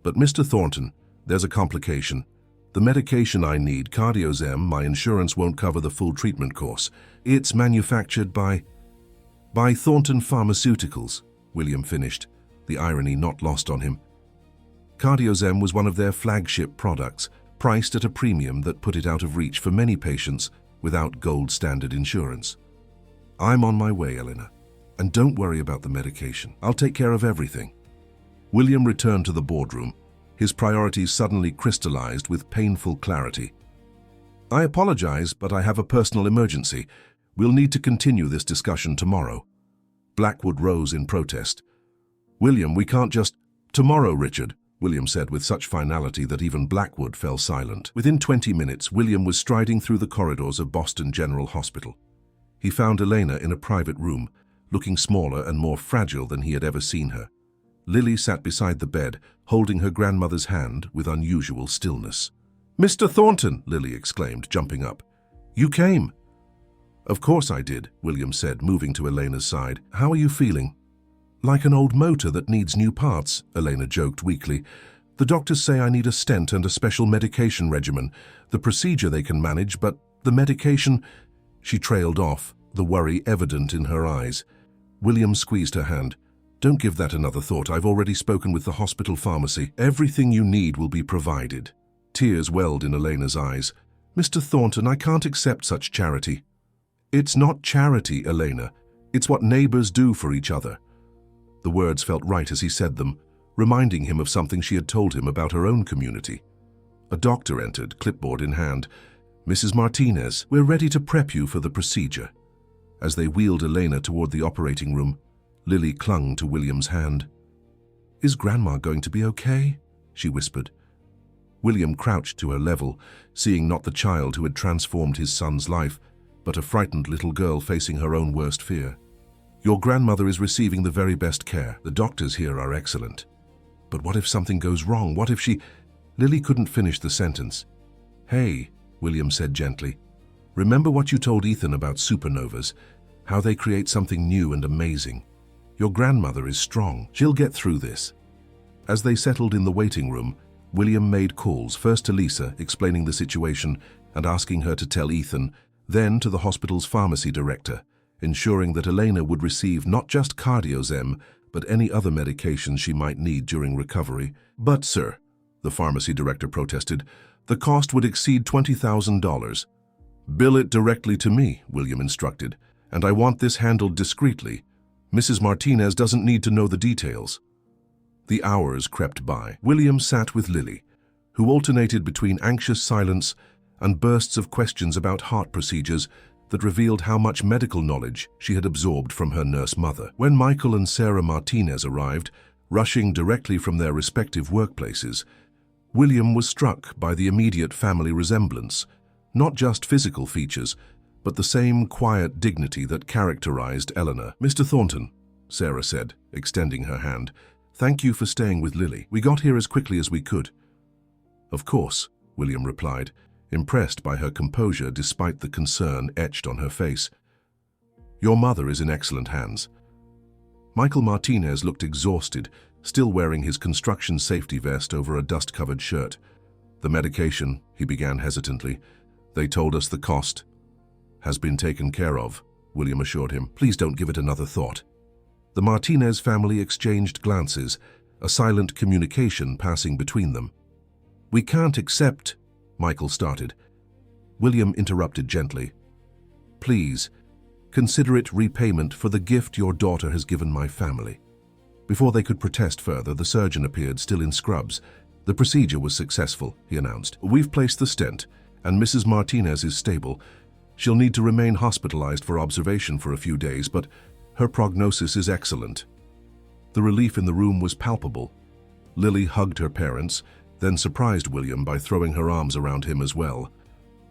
A: But Mr. Thornton, there's a complication. The medication I need, Cardiozem, my insurance won't cover the full treatment course. It's manufactured by Thornton Pharmaceuticals, William finished, the irony not lost on him. Cardiozem was one of their flagship products, priced at a premium that put it out of reach for many patients without gold standard insurance. I'm on my way, Eleanor, and don't worry about the medication. I'll take care of everything. William returned to the boardroom, his priorities suddenly crystallized with painful clarity. I apologize, but I have a personal emergency. We'll need to continue this discussion tomorrow. Blackwood rose in protest. William, we can't just... Tomorrow, Richard, William said with such finality that even Blackwood fell silent. Within 20 minutes, William was striding through the corridors of Boston General Hospital. He found Elena in a private room, looking smaller and more fragile than he had ever seen her. Lily sat beside the bed, holding her grandmother's hand with unusual stillness. Mr. Thornton, Lily exclaimed, jumping up. You came. Of course I did, William said, moving to Elena's side. How are you feeling? Like an old motor that needs new parts, Elena joked weakly. The doctors say I need a stent and a special medication regimen. The procedure they can manage, but the medication... She trailed off, the worry evident in her eyes. William squeezed her hand. Don't give that another thought. I've already spoken with the hospital pharmacy. Everything you need will be provided. Tears welled in Elena's eyes. Mr. Thornton, I can't accept such charity. It's not charity, Elena. It's what neighbors do for each other. The words felt right as he said them, reminding him of something she had told him about her own community. A doctor entered, clipboard in hand. Mrs. Martinez, we're ready to prep you for the procedure. As they wheeled Elena toward the operating room, Lily clung to William's hand. Is Grandma going to be okay? She whispered. William crouched to her level, seeing not the child who had transformed his son's life, but a frightened little girl facing her own worst fear. Your grandmother is receiving the very best care. The doctors here are excellent. But what if something goes wrong? What if she... Lily couldn't finish the sentence. Hey, William said gently. Remember what you told Ethan about supernovas, how they create something new and amazing. Your grandmother is strong. She'll get through this. As they settled in the waiting room, William made calls, first to Lisa, explaining the situation and asking her to tell Ethan, then to the hospital's pharmacy director, ensuring that Elena would receive not just Cardiozem, but any other medications she might need during recovery. But, sir, the pharmacy director protested, The cost would exceed $20,000. Bill it directly to me, William instructed, and I want this handled discreetly. Mrs. Martinez doesn't need to know the details. The hours crept by. William sat with Lily, who alternated between anxious silence and bursts of questions about heart procedures that revealed how much medical knowledge she had absorbed from her nurse mother. When Michael and Sarah Martinez arrived, rushing directly from their respective workplaces, William was struck by the immediate family resemblance, not just physical features, but the same quiet dignity that characterized Eleanor. "Mr. Thornton," Sarah said, extending her hand, "thank you for staying with Lily. We got here as quickly as we could." "Of course," William replied, impressed by her composure despite the concern etched on her face. "Your mother is in excellent hands." Michael Martinez looked exhausted, still wearing his construction safety vest over a dust-covered shirt. "The medication," he began hesitantly. "They told us the cost has been taken care of," William assured him. "Please don't give it another thought." The Martinez family exchanged glances, a silent communication passing between them. "We can't accept," Michael started. William interrupted gently. "Please, consider it repayment for the gift your daughter has given my family." Before they could protest further, the surgeon appeared, still in scrubs. "The procedure was successful," he announced. "We've placed the stent, and Mrs. Martinez is stable. She'll need to remain hospitalized for observation for a few days, but her prognosis is excellent." The relief in the room was palpable. Lily hugged her parents, then surprised William by throwing her arms around him as well.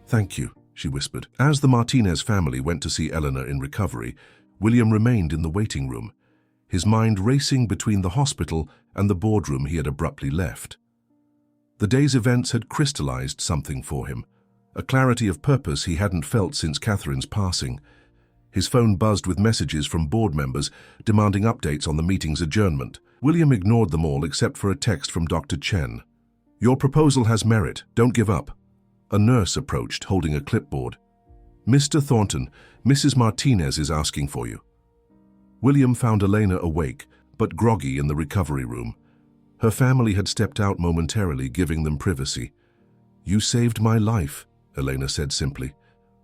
A: "Thank you," she whispered. As the Martinez family went to see Eleanor in recovery, William remained in the waiting room, his mind racing between the hospital and the boardroom he had abruptly left. The day's events had crystallized something for him, a clarity of purpose he hadn't felt since Catherine's passing. His phone buzzed with messages from board members demanding updates on the meeting's adjournment. William ignored them all except for a text from Dr. Chen. "Your proposal has merit. Don't give up." A nurse approached, holding a clipboard. "Mr. Thornton, Mrs. Martinez is asking for you." William found Elena awake, but groggy in the recovery room. Her family had stepped out momentarily, giving them privacy. "You saved my life," Elena said simply.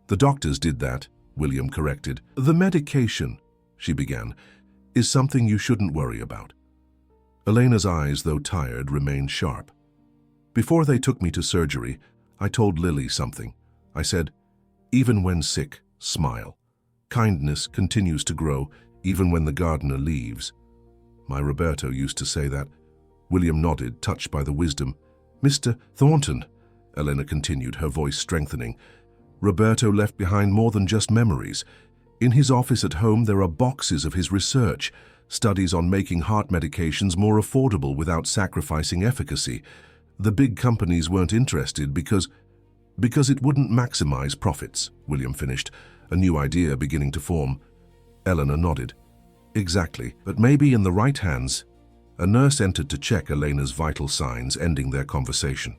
A: "The doctors did that," William corrected. "The medication," she began, "is something you shouldn't worry about." Elena's eyes, though tired, remained sharp. "Before they took me to surgery, I told Lily something. I said, 'Even when sick, smile. Kindness continues to grow, even when the gardener leaves.' My Roberto used to say that." William nodded, touched by the wisdom. "Mr. Thornton," Elena continued, her voice strengthening, "Roberto left behind more than just memories. In his office at home there are boxes of his research, studies on making heart medications more affordable without sacrificing efficacy. The big companies weren't interested because it wouldn't maximize profits," William finished, a new idea beginning to form. Eleanor nodded. "Exactly, but maybe in the right hands." A nurse entered to check Elena's vital signs, ending their conversation.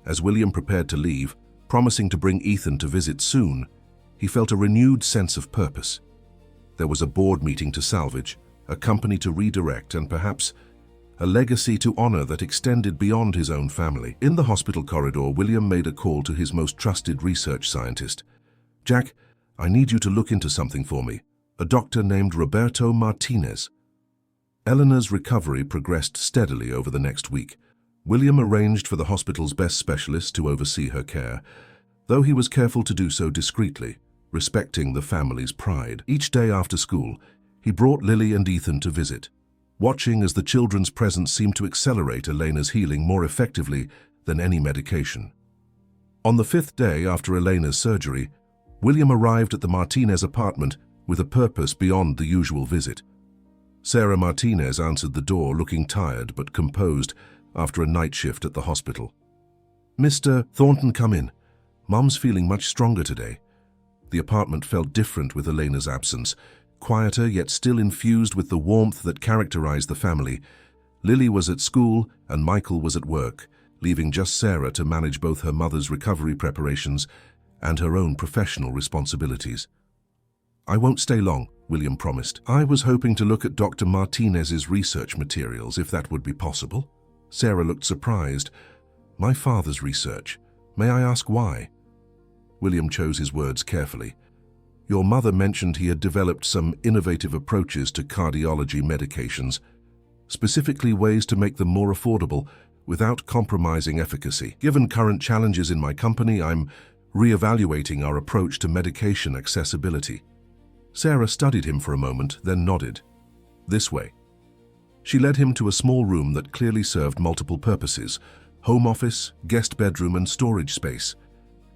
A: As William prepared to leave, promising to bring Ethan to visit soon, he felt a renewed sense of purpose. There was a board meeting to salvage, a company to redirect, and perhaps a legacy to honor that extended beyond his own family. In the hospital corridor, William made a call to his most trusted research scientist. "Jack, I need you to look into something for me. A doctor named Roberto Martinez." Eleanor's recovery progressed steadily over the next week. William arranged for the hospital's best specialist to oversee her care, though he was careful to do so discreetly, respecting the family's pride. Each day after school, he brought Lily and Ethan to visit, watching as the children's presence seemed to accelerate Elena's healing more effectively than any medication. On the 5th day after Elena's surgery, William arrived at the Martinez apartment with a purpose beyond the usual visit. Sarah Martinez answered the door, looking tired but composed after a night shift at the hospital. "Mr. Thornton, come in. Mom's feeling much stronger today." The apartment felt different with Elena's absence, quieter yet still infused with the warmth that characterized the family. Lily was at school and Michael was at work, leaving just Sarah to manage both her mother's recovery preparations and her own professional responsibilities. "I won't stay long," William promised. "I was hoping to look at Dr. Martinez's research materials, if that would be possible." Sarah looked surprised. "My father's research. May I ask why? William chose his words carefully. Your mother mentioned he had developed some innovative approaches to cardiology medications, specifically ways to make them more affordable without compromising efficacy. Given current challenges in my company, I'm re-evaluating our approach to medication accessibility. Sarah studied him for a moment, then nodded. This way. She led him to a small room that clearly served multiple purposes: home office, guest bedroom, and storage space.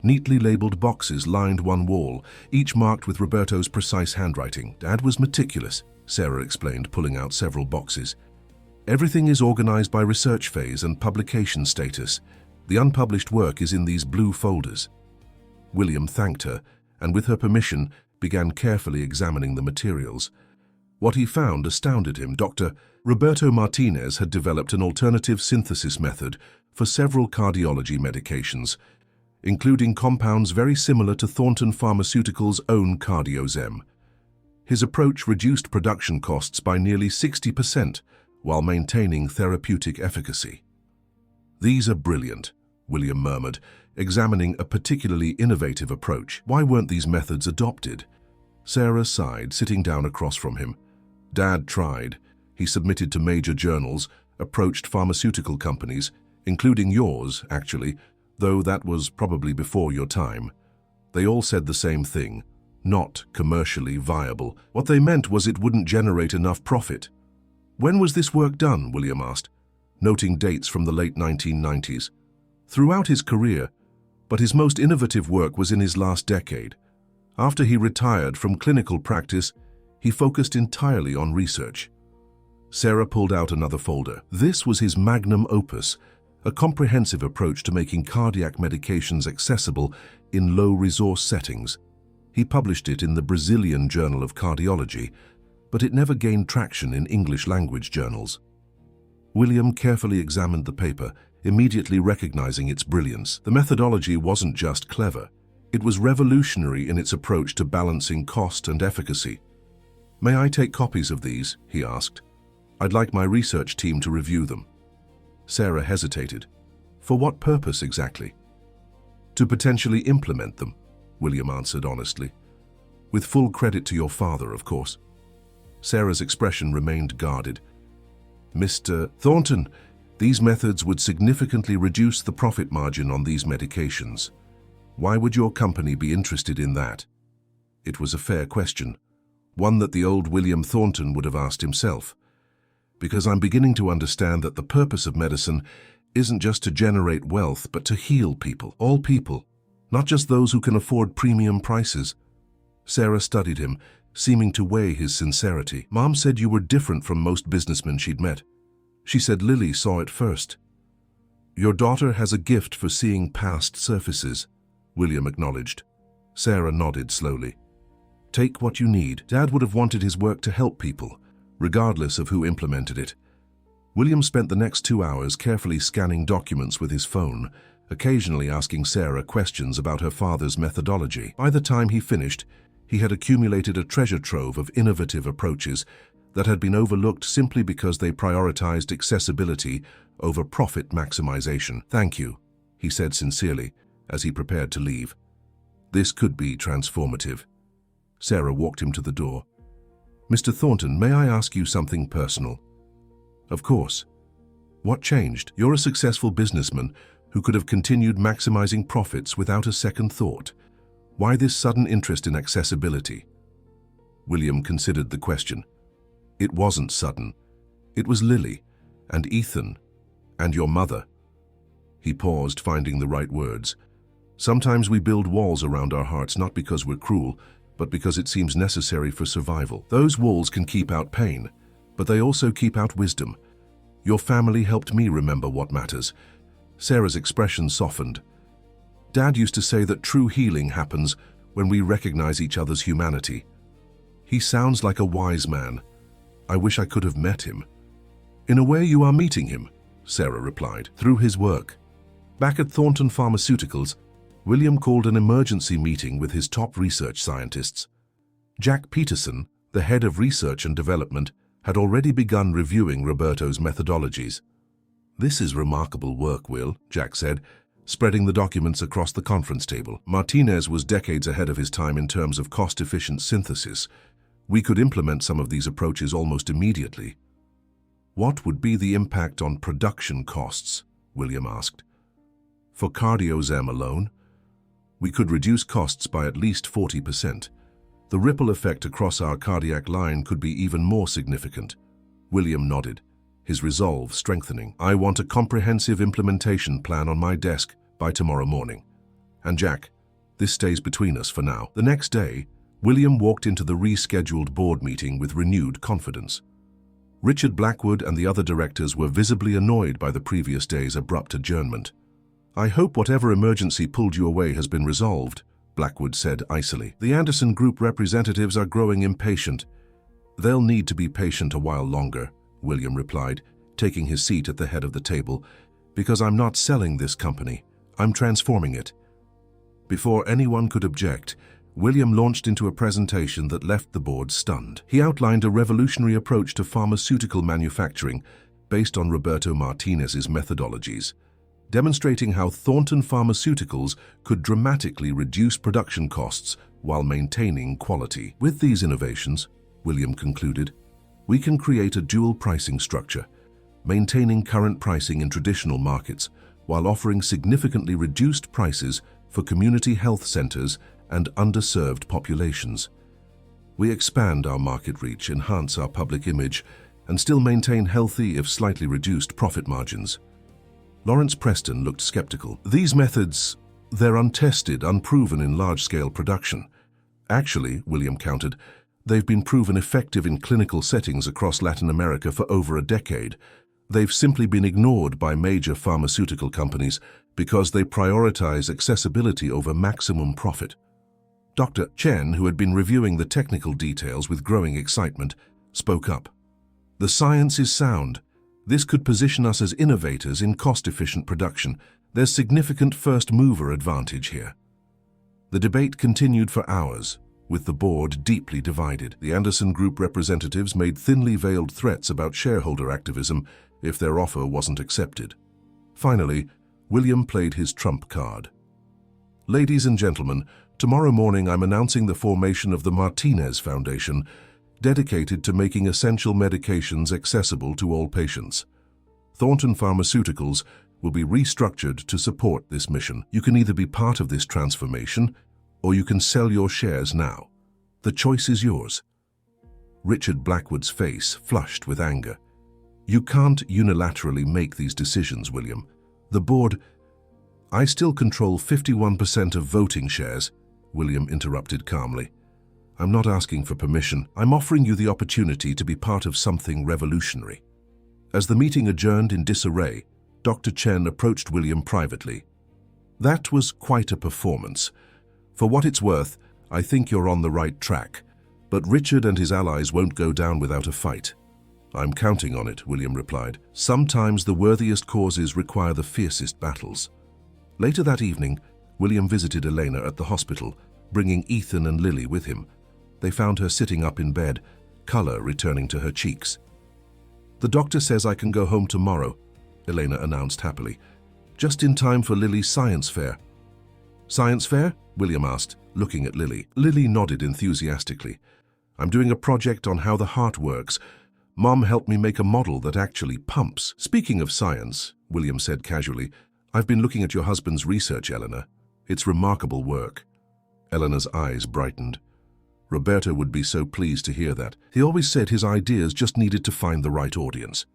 A: Neatly labeled boxes lined one wall, each marked with Roberto's precise handwriting. Dad was meticulous, Sarah explained, pulling out several boxes. Everything is organized by research phase and publication status. The unpublished work is in these blue folders. William thanked her, and with her permission, began carefully examining the materials. What he found astounded him. Dr. Roberto Martinez had developed an alternative synthesis method for several cardiology medications, including compounds very similar to Thornton Pharmaceuticals' own CardioZem. His approach reduced production costs by nearly 60% while maintaining therapeutic efficacy. These are brilliant, William murmured, examining a particularly innovative approach. Why weren't these methods adopted? Sarah sighed, sitting down across from him. Dad tried. He submitted to major journals, approached pharmaceutical companies, including yours, actually, though that was probably before your time. They all said the same thing: not commercially viable. What they meant was it wouldn't generate enough profit. When was this work done? William asked, noting dates from the late 1990s. Throughout his career, but his most innovative work was in his last decade. After he retired from clinical practice, he focused entirely on research. Sarah pulled out another folder. This was his magnum opus, a comprehensive approach to making cardiac medications accessible in low-resource settings. He published it in the Brazilian Journal of Cardiology, but it never gained traction in English-language journals. William carefully examined the paper, immediately recognizing its brilliance. The methodology wasn't just clever. It was revolutionary in its approach to balancing cost and efficacy. May I take copies of these? He asked. I'd like my research team to review them. Sarah hesitated. For what purpose exactly? To potentially implement them, William answered honestly. With full credit to your father, of course. Sarah's expression remained guarded. Mr. Thornton, these methods would significantly reduce the profit margin on these medications. Why would your company be interested in that? It was a fair question, one that the old William Thornton would have asked himself. Because I'm beginning to understand that the purpose of medicine isn't just to generate wealth, but to heal people, all people, not just those who can afford premium prices. Sarah studied him, seeming to weigh his sincerity. Mom said you were different from most businessmen she'd met. She said Lily saw it first. Your daughter has a gift for seeing past surfaces, William acknowledged. Sarah nodded slowly. Take what you need. Dad would have wanted his work to help people, regardless of who implemented it. William spent the next 2 hours carefully scanning documents with his phone, occasionally asking Sarah questions about her father's methodology. By the time he finished, he had accumulated a treasure trove of innovative approaches that had been overlooked simply because they prioritized accessibility over profit maximization. Thank you, he said sincerely as he prepared to leave. This could be transformative. Sarah walked him to the door. Mr. Thornton, may I ask you something personal? Of course. What changed? You're a successful businessman who could have continued maximizing profits without a second thought. Why this sudden interest in accessibility? William considered the question. It wasn't sudden. It was Lily, and Ethan, and your mother. He paused, finding the right words. Sometimes we build walls around our hearts not because we're cruel, but because it seems necessary for survival. Those walls can keep out pain, but they also keep out wisdom. Your family helped me remember what matters. Sarah's expression softened. Dad used to say that true healing happens when we recognize each other's humanity. He sounds like a wise man. I wish I could have met him. In a way, you are meeting him, Sarah replied, through his work. Back at Thornton Pharmaceuticals, William called an emergency meeting with his top research scientists. Jack Peterson, the head of research and development, had already begun reviewing Roberto's methodologies. This is remarkable work, Will, Jack said, spreading the documents across the conference table. Martinez was decades ahead of his time in terms of cost-efficient synthesis. We could implement some of these approaches almost immediately. What would be the impact on production costs? William asked. For CardioZem alone, we could reduce costs by at least 40%. The ripple effect across our cardiac line could be even more significant. William nodded, his resolve strengthening. I want a comprehensive implementation plan on my desk by tomorrow morning. And Jack, this stays between us for now. The next day, William walked into the rescheduled board meeting with renewed confidence. Richard Blackwood and the other directors were visibly annoyed by the previous day's abrupt adjournment. I hope whatever emergency pulled you away has been resolved, Blackwood said icily. The Anderson Group representatives are growing impatient. They'll need to be patient a while longer, William replied, taking his seat at the head of the table, because I'm not selling this company, I'm transforming it. Before anyone could object, William launched into a presentation that left the board stunned. He outlined a revolutionary approach to pharmaceutical manufacturing based on Roberto Martinez's methodologies, demonstrating how Thornton Pharmaceuticals could dramatically reduce production costs while maintaining quality. With these innovations, William concluded, we can create a dual pricing structure, maintaining current pricing in traditional markets while offering significantly reduced prices for community health centers and underserved populations. We expand our market reach, enhance our public image, and still maintain healthy, if slightly reduced, profit margins. Lawrence Preston looked skeptical. These methods, they're untested, unproven in large-scale production. Actually, William countered, they've been proven effective in clinical settings across Latin America for over a decade. They've simply been ignored by major pharmaceutical companies because they prioritize accessibility over maximum profit. Dr. Chen, who had been reviewing the technical details with growing excitement, spoke up. The science is sound. This could position us as innovators in cost-efficient production. There's significant first-mover advantage here. The debate continued for hours, with the board deeply divided. The Anderson Group representatives made thinly veiled threats about shareholder activism if their offer wasn't accepted. Finally, William played his trump card. Ladies and gentlemen, tomorrow morning I'm announcing the formation of the Martinez Foundation, dedicated to making essential medications accessible to all patients. Thornton Pharmaceuticals will be restructured to support this mission. You can either be part of this transformation, or you can sell your shares now. The choice is yours. Richard Blackwood's face flushed with anger. You can't unilaterally make these decisions, William. The board... I still control 51% of voting shares, William interrupted calmly. I'm not asking for permission. I'm offering you the opportunity to be part of something revolutionary. As the meeting adjourned in disarray, Dr. Chen approached William privately. That was quite a performance. For what it's worth, I think you're on the right track, but Richard and his allies won't go down without a fight. I'm counting on it, William replied. Sometimes the worthiest causes require the fiercest battles. Later that evening, William visited Elena at the hospital, bringing Ethan and Lily with him. They found her sitting up in bed, color returning to her cheeks. The doctor says I can go home tomorrow, Elena announced happily, just in time for Lily's science fair. Science fair? William asked, looking at Lily. Lily nodded enthusiastically. I'm doing a project on how the heart works. Mom helped me make a model that actually pumps. Speaking of science, William said casually, I've been looking at your husband's research, Eleanor. It's remarkable work. Eleanor's eyes brightened. Roberto would be so pleased to hear that. He always said his ideas just needed to find the right audience.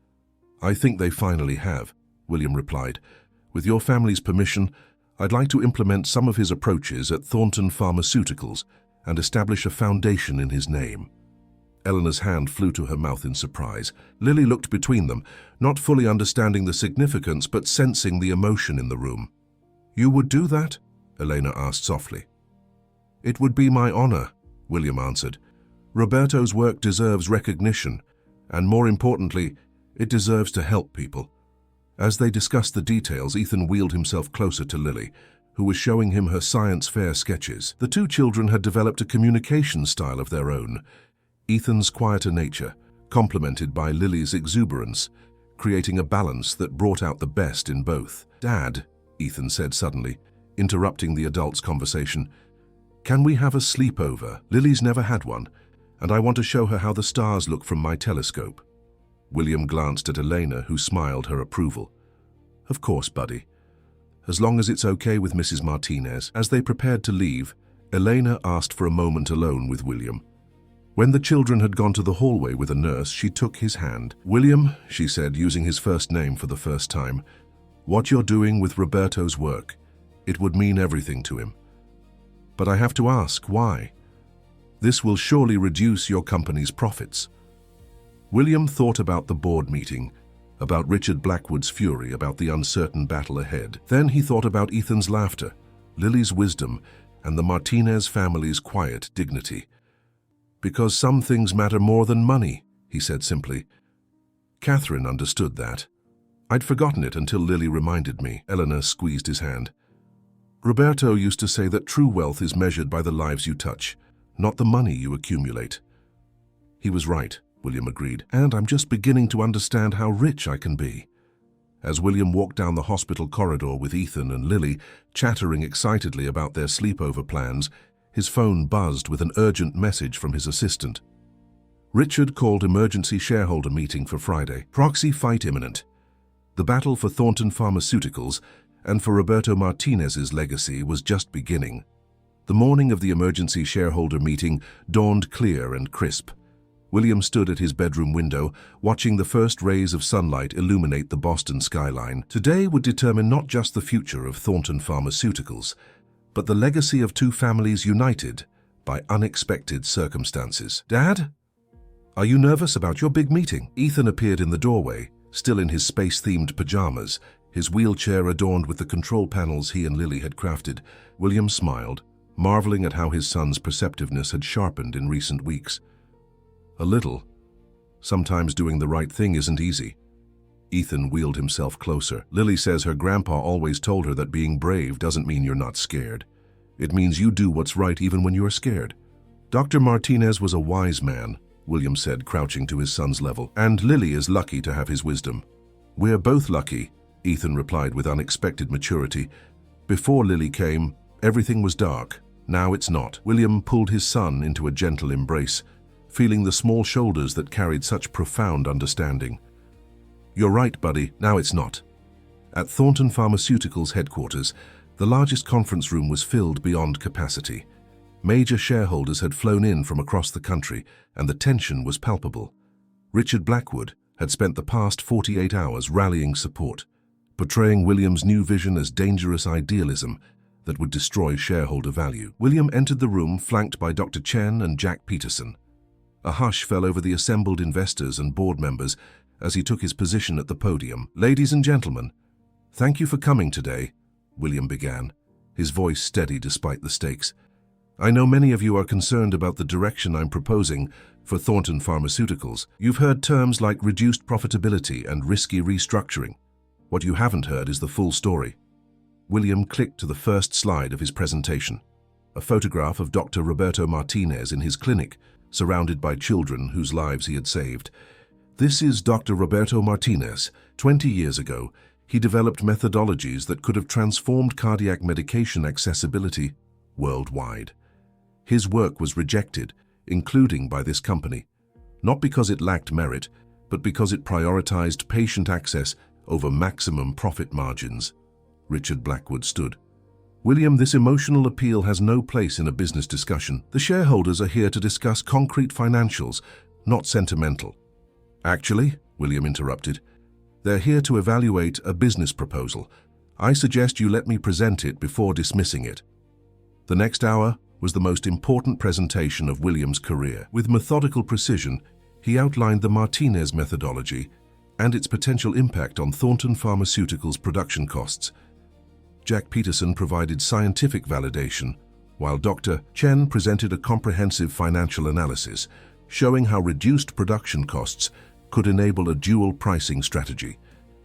A: I think they finally have, William replied. With your family's permission, I'd like to implement some of his approaches at Thornton Pharmaceuticals and establish a foundation in his name. Eleanor's hand flew to her mouth in surprise. Lily looked between them, not fully understanding the significance but sensing the emotion in the room. You would do that? Elena asked softly. It would be my honor, William answered. Roberto's work deserves recognition, and more importantly, it deserves to help people. As they discussed the details, Ethan wheeled himself closer to Lily, who was showing him her science fair sketches. The two children had developed a communication style of their own. Ethan's quieter nature, complemented by Lily's exuberance, creating a balance that brought out the best in both. Dad, Ethan said suddenly, interrupting the adults' conversation. "Can we have a sleepover? Lily's never had one, and I want to show her how the stars look from my telescope." William glanced at Elena, who smiled her approval. "Of course, buddy. As long as it's okay with Mrs. Martinez." As they prepared to leave, Elena asked for a moment alone with William. When the children had gone to the hallway with a nurse, she took his hand. "William," she said, using his first name for the first time, "what you're doing with Roberto's work, it would mean everything to him. But I have to ask, why? This will surely reduce your company's profits." William thought about the board meeting, about Richard Blackwood's fury, about the uncertain battle ahead. Then he thought about Ethan's laughter, Lily's wisdom, and the Martinez family's quiet dignity. "Because some things matter more than money," he said simply. Catherine understood that. "I'd forgotten it until Lily reminded me." Eleanor squeezed his hand. "Roberto used to say that true wealth is measured by the lives you touch, not the money you accumulate." He was right, William agreed, "and I'm just beginning to understand how rich I can be." As William walked down the hospital corridor with Ethan and Lily, chattering excitedly about their sleepover plans, his phone buzzed with an urgent message from his assistant. Richard called emergency shareholder meeting for Friday. Proxy fight imminent. The battle for Thornton Pharmaceuticals and for Roberto Martinez's legacy was just beginning. The morning of the emergency shareholder meeting dawned clear and crisp. William stood at his bedroom window, watching the first rays of sunlight illuminate the Boston skyline. Today would determine not just the future of Thornton Pharmaceuticals, but the legacy of two families united by unexpected circumstances. "Dad? Are you nervous about your big meeting?" Ethan appeared in the doorway, still in his space-themed pajamas, his wheelchair adorned with the control panels he and Lily had crafted. William smiled, marveling at how his son's perceptiveness had sharpened in recent weeks. "A little. Sometimes doing the right thing isn't easy." Ethan wheeled himself closer. "Lily says her grandpa always told her that being brave doesn't mean you're not scared. It means you do what's right even when you're scared." "Dr. Martinez was a wise man," William said, crouching to his son's level, "and Lily is lucky to have his wisdom." "We're both lucky," Ethan replied with unexpected maturity. "Before Lily came, everything was dark. Now it's not." William pulled his son into a gentle embrace, feeling the small shoulders that carried such profound understanding. "You're right, buddy, now it's not." At Thornton Pharmaceuticals headquarters, the largest conference room was filled beyond capacity. Major shareholders had flown in from across the country, and the tension was palpable. Richard Blackwood had spent the past 48 hours rallying support, portraying William's new vision as dangerous idealism that would destroy shareholder value. William entered the room flanked by Dr. Chen and Jack Peterson. A hush fell over the assembled investors and board members as he took his position at the podium. "Ladies and gentlemen, thank you for coming today," William began, his voice steady despite the stakes. "I know many of you are concerned about the direction I'm proposing for Thornton Pharmaceuticals. You've heard terms like reduced profitability and risky restructuring. What you haven't heard is the full story." William clicked to the first slide of his presentation, a photograph of Dr. Roberto Martinez in his clinic, surrounded by children whose lives he had saved. "This is Dr. Roberto Martinez. 20 years ago, he developed methodologies that could have transformed cardiac medication accessibility worldwide. His work was rejected, including by this company, not because it lacked merit, but because it prioritized patient access over maximum profit margins." Richard Blackwood stood. "William, this emotional appeal has no place in a business discussion. The shareholders are here to discuss concrete financials, not sentimental." "Actually," William interrupted, "they're here to evaluate a business proposal. I suggest you let me present it before dismissing it." The next hour was the most important presentation of William's career. With methodical precision, he outlined the Martinez methodology and its potential impact on Thornton Pharmaceuticals' production costs. Jack Peterson provided scientific validation, while Dr. Chen presented a comprehensive financial analysis, showing how reduced production costs could enable a dual pricing strategy,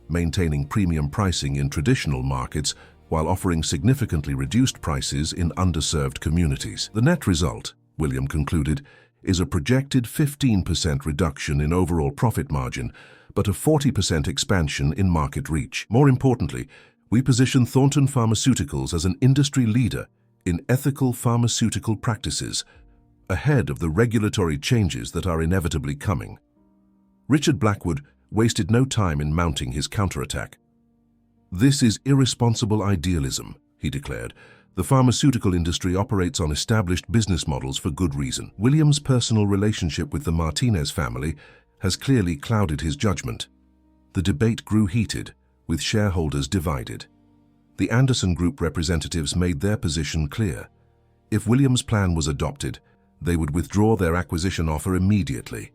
A: maintaining premium pricing in traditional markets while offering significantly reduced prices in underserved communities. The net result, William concluded, is a projected 15% reduction in overall profit margin, but a 40% expansion in market reach. More importantly, We position Thornton Pharmaceuticals as an industry leader in ethical pharmaceutical practices, ahead of the regulatory changes that are inevitably coming. Richard Blackwood wasted no time in mounting his counterattack. "This is irresponsible idealism," he declared. "The pharmaceutical industry operates on established business models for good reason." William's personal relationship with the Martinez family has clearly clouded his judgment. The debate grew heated, with shareholders divided. The Anderson Group representatives made their position clear. If William's plan was adopted, they would withdraw their acquisition offer immediately.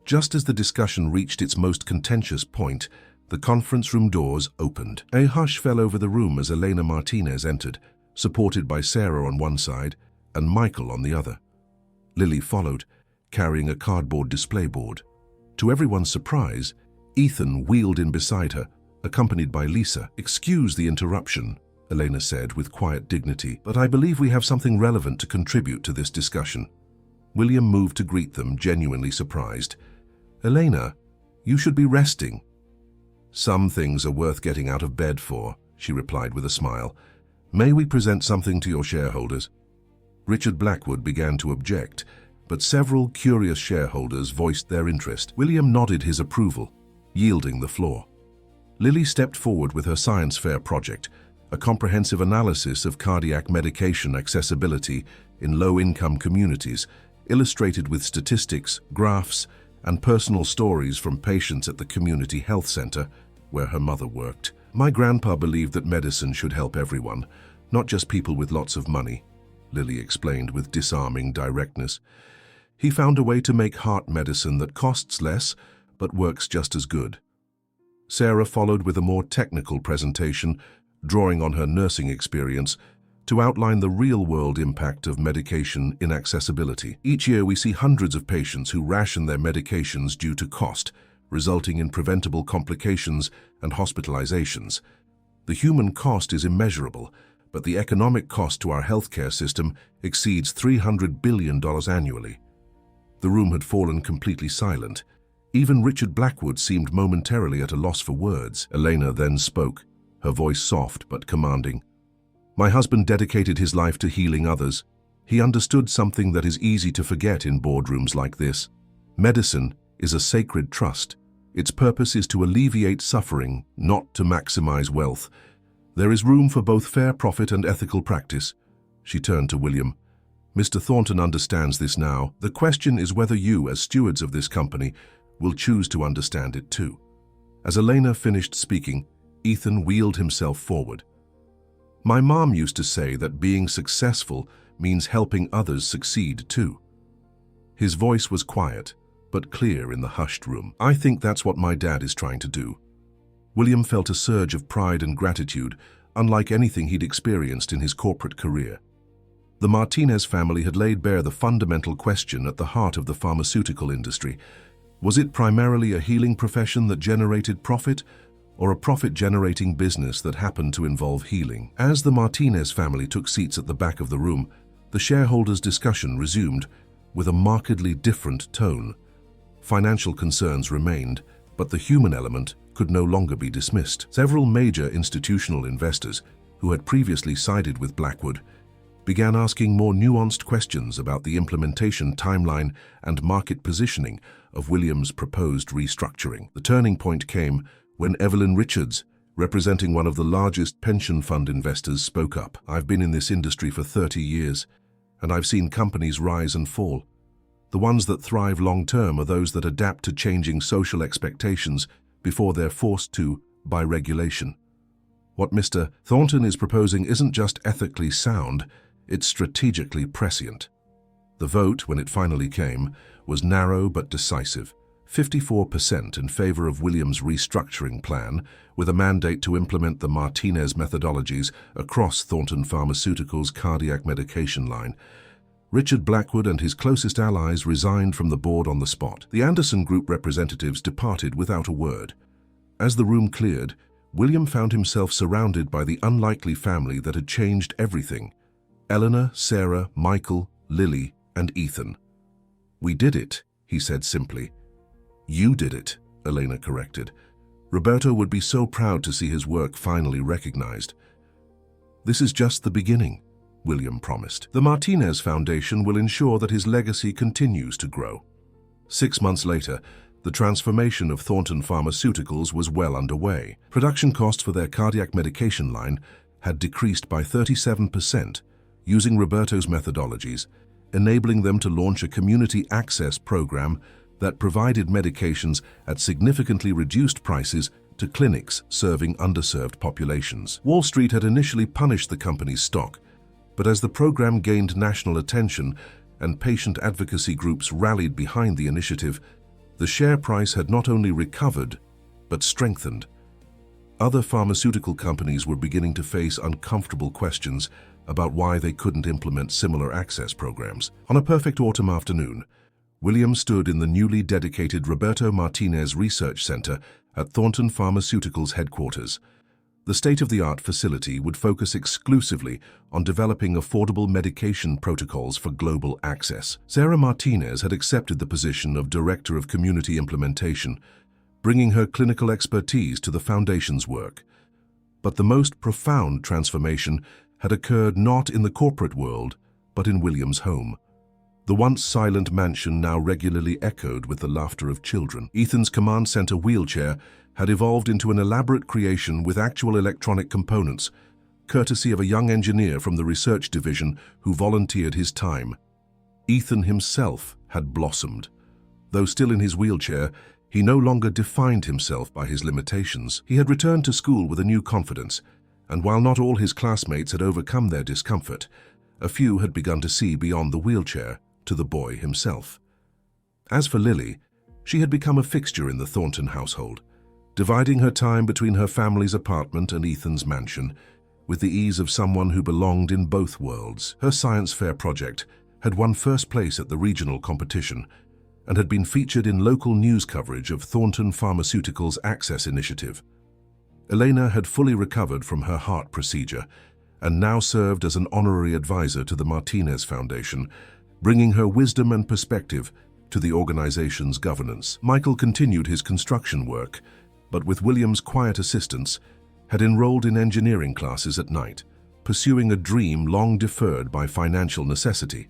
A: Just as the discussion reached its most contentious point, the conference room doors opened. A hush fell over the room as Elena Martinez entered, supported by Sarah on one side and Michael on the other. Lily followed, carrying a cardboard display board. To everyone's surprise, Ethan wheeled in beside her, accompanied by Lisa. "Excuse the interruption," Elena said with quiet dignity, "but I believe we have something relevant to contribute to this discussion." William moved to greet them, genuinely surprised. "Elena, you should be resting." "Some things are worth getting out of bed for," she replied with a smile. "May we present something to your shareholders?" Richard Blackwood began to object, but several curious shareholders voiced their interest. William nodded his approval, yielding the floor. Lily stepped forward with her science fair project, a comprehensive analysis of cardiac medication accessibility in low-income communities, illustrated with statistics, graphs, and personal stories from patients at the community health center where her mother worked. "My grandpa believed that medicine should help everyone, not just people with lots of money," Lily explained with disarming directness. "He found a way to make heart medicine that costs less but works just as good." Sarah followed with a more technical presentation, drawing on her nursing experience to outline the real-world impact of medication inaccessibility. "Each year we see hundreds of patients who ration their medications due to cost, resulting in preventable complications and hospitalizations. The human cost is immeasurable, but the economic cost to our healthcare system exceeds $300 billion annually." The room had fallen completely silent. Even Richard Blackwood seemed momentarily at a loss for words. Elena then spoke, her voice soft but commanding. "My husband dedicated his life to healing others. He understood something that is easy to forget in boardrooms like this. Medicine is a sacred trust. Its purpose is to alleviate suffering, not to maximize wealth. There is room for both fair profit and ethical practice." She turned to William. "Mr. Thornton understands this now. The question is whether you, as stewards of this company, will choose to understand it too." As Elena finished speaking, Ethan wheeled himself forward. "My mom used to say that being successful means helping others succeed too." His voice was quiet, but clear in the hushed room. "I think that's what my dad is trying to do." William felt a surge of pride and gratitude, unlike anything he'd experienced in his corporate career. The Martinez family had laid bare the fundamental question at the heart of the pharmaceutical industry. Was it primarily a healing profession that generated profit, or a profit-generating business that happened to involve healing? As the Martinez family took seats at the back of the room, the shareholders' discussion resumed with a markedly different tone. Financial concerns remained, but the human element could no longer be dismissed. Several major institutional investors, who had previously sided with Blackwood, began asking more nuanced questions about the implementation timeline and market positioning of William's proposed restructuring. The turning point came when Evelyn Richards, representing one of the largest pension fund investors, spoke up. "I've been in this industry for 30 years, and I've seen companies rise and fall. The ones that thrive long-term are those that adapt to changing social expectations before they're forced to by regulation. What Mr. Thornton is proposing isn't just ethically sound, it's strategically prescient." The vote, when it finally came, was narrow but decisive. 54% in favor of William's restructuring plan, with a mandate to implement the Martinez methodologies across Thornton Pharmaceuticals' cardiac medication line. Richard Blackwood and his closest allies resigned from the board on the spot. The Anderson Group representatives departed without a word. As the room cleared, William found himself surrounded by the unlikely family that had changed everything: Eleanor, Sarah, Michael, Lily, and Ethan. "We did it," he said simply. "You did it," Elena corrected. Roberto would be so proud to see his work finally recognized. "This is just the beginning," William promised. "The Martinez Foundation will ensure that his legacy continues to grow." 6 months later, the transformation of Thornton Pharmaceuticals was well underway. Production costs for their cardiac medication line had decreased by 37% using Roberto's methodologies, enabling them to launch a community access program that provided medications at significantly reduced prices to clinics serving underserved populations. Wall Street had initially punished the company's stock, but as the program gained national attention and patient advocacy groups rallied behind the initiative, the share price had not only recovered, but strengthened. Other pharmaceutical companies were beginning to face uncomfortable questions about why they couldn't implement similar access programs. On a perfect autumn afternoon, William stood in the newly dedicated Roberto Martinez Research Center at Thornton Pharmaceuticals headquarters. The state-of-the-art facility would focus exclusively on developing affordable medication protocols for global access. Sarah Martinez had accepted the position of Director of Community Implementation, bringing her clinical expertise to the Foundation's work. But the most profound transformation had occurred not in the corporate world, but in William's home. The once silent mansion now regularly echoed with the laughter of children. Ethan's command center wheelchair had evolved into an elaborate creation with actual electronic components, courtesy of a young engineer from the research division who volunteered his time. Ethan himself had blossomed. Though still in his wheelchair, he no longer defined himself by his limitations. He had returned to school with a new confidence, and while not all his classmates had overcome their discomfort, a few had begun to see beyond the wheelchair to the boy himself. As for Lily, she had become a fixture in the Thornton household, dividing her time between her family's apartment and Ethan's mansion, with the ease of someone who belonged in both worlds. Her science fair project had won first place at the regional competition and had been featured in local news coverage of Thornton Pharmaceuticals' Access Initiative. Elena had fully recovered from her heart procedure and now served as an honorary advisor to the Martinez Foundation, bringing her wisdom and perspective to the organization's governance. Michael continued his construction work, but with William's quiet assistance, had enrolled in engineering classes at night, pursuing a dream long deferred by financial necessity.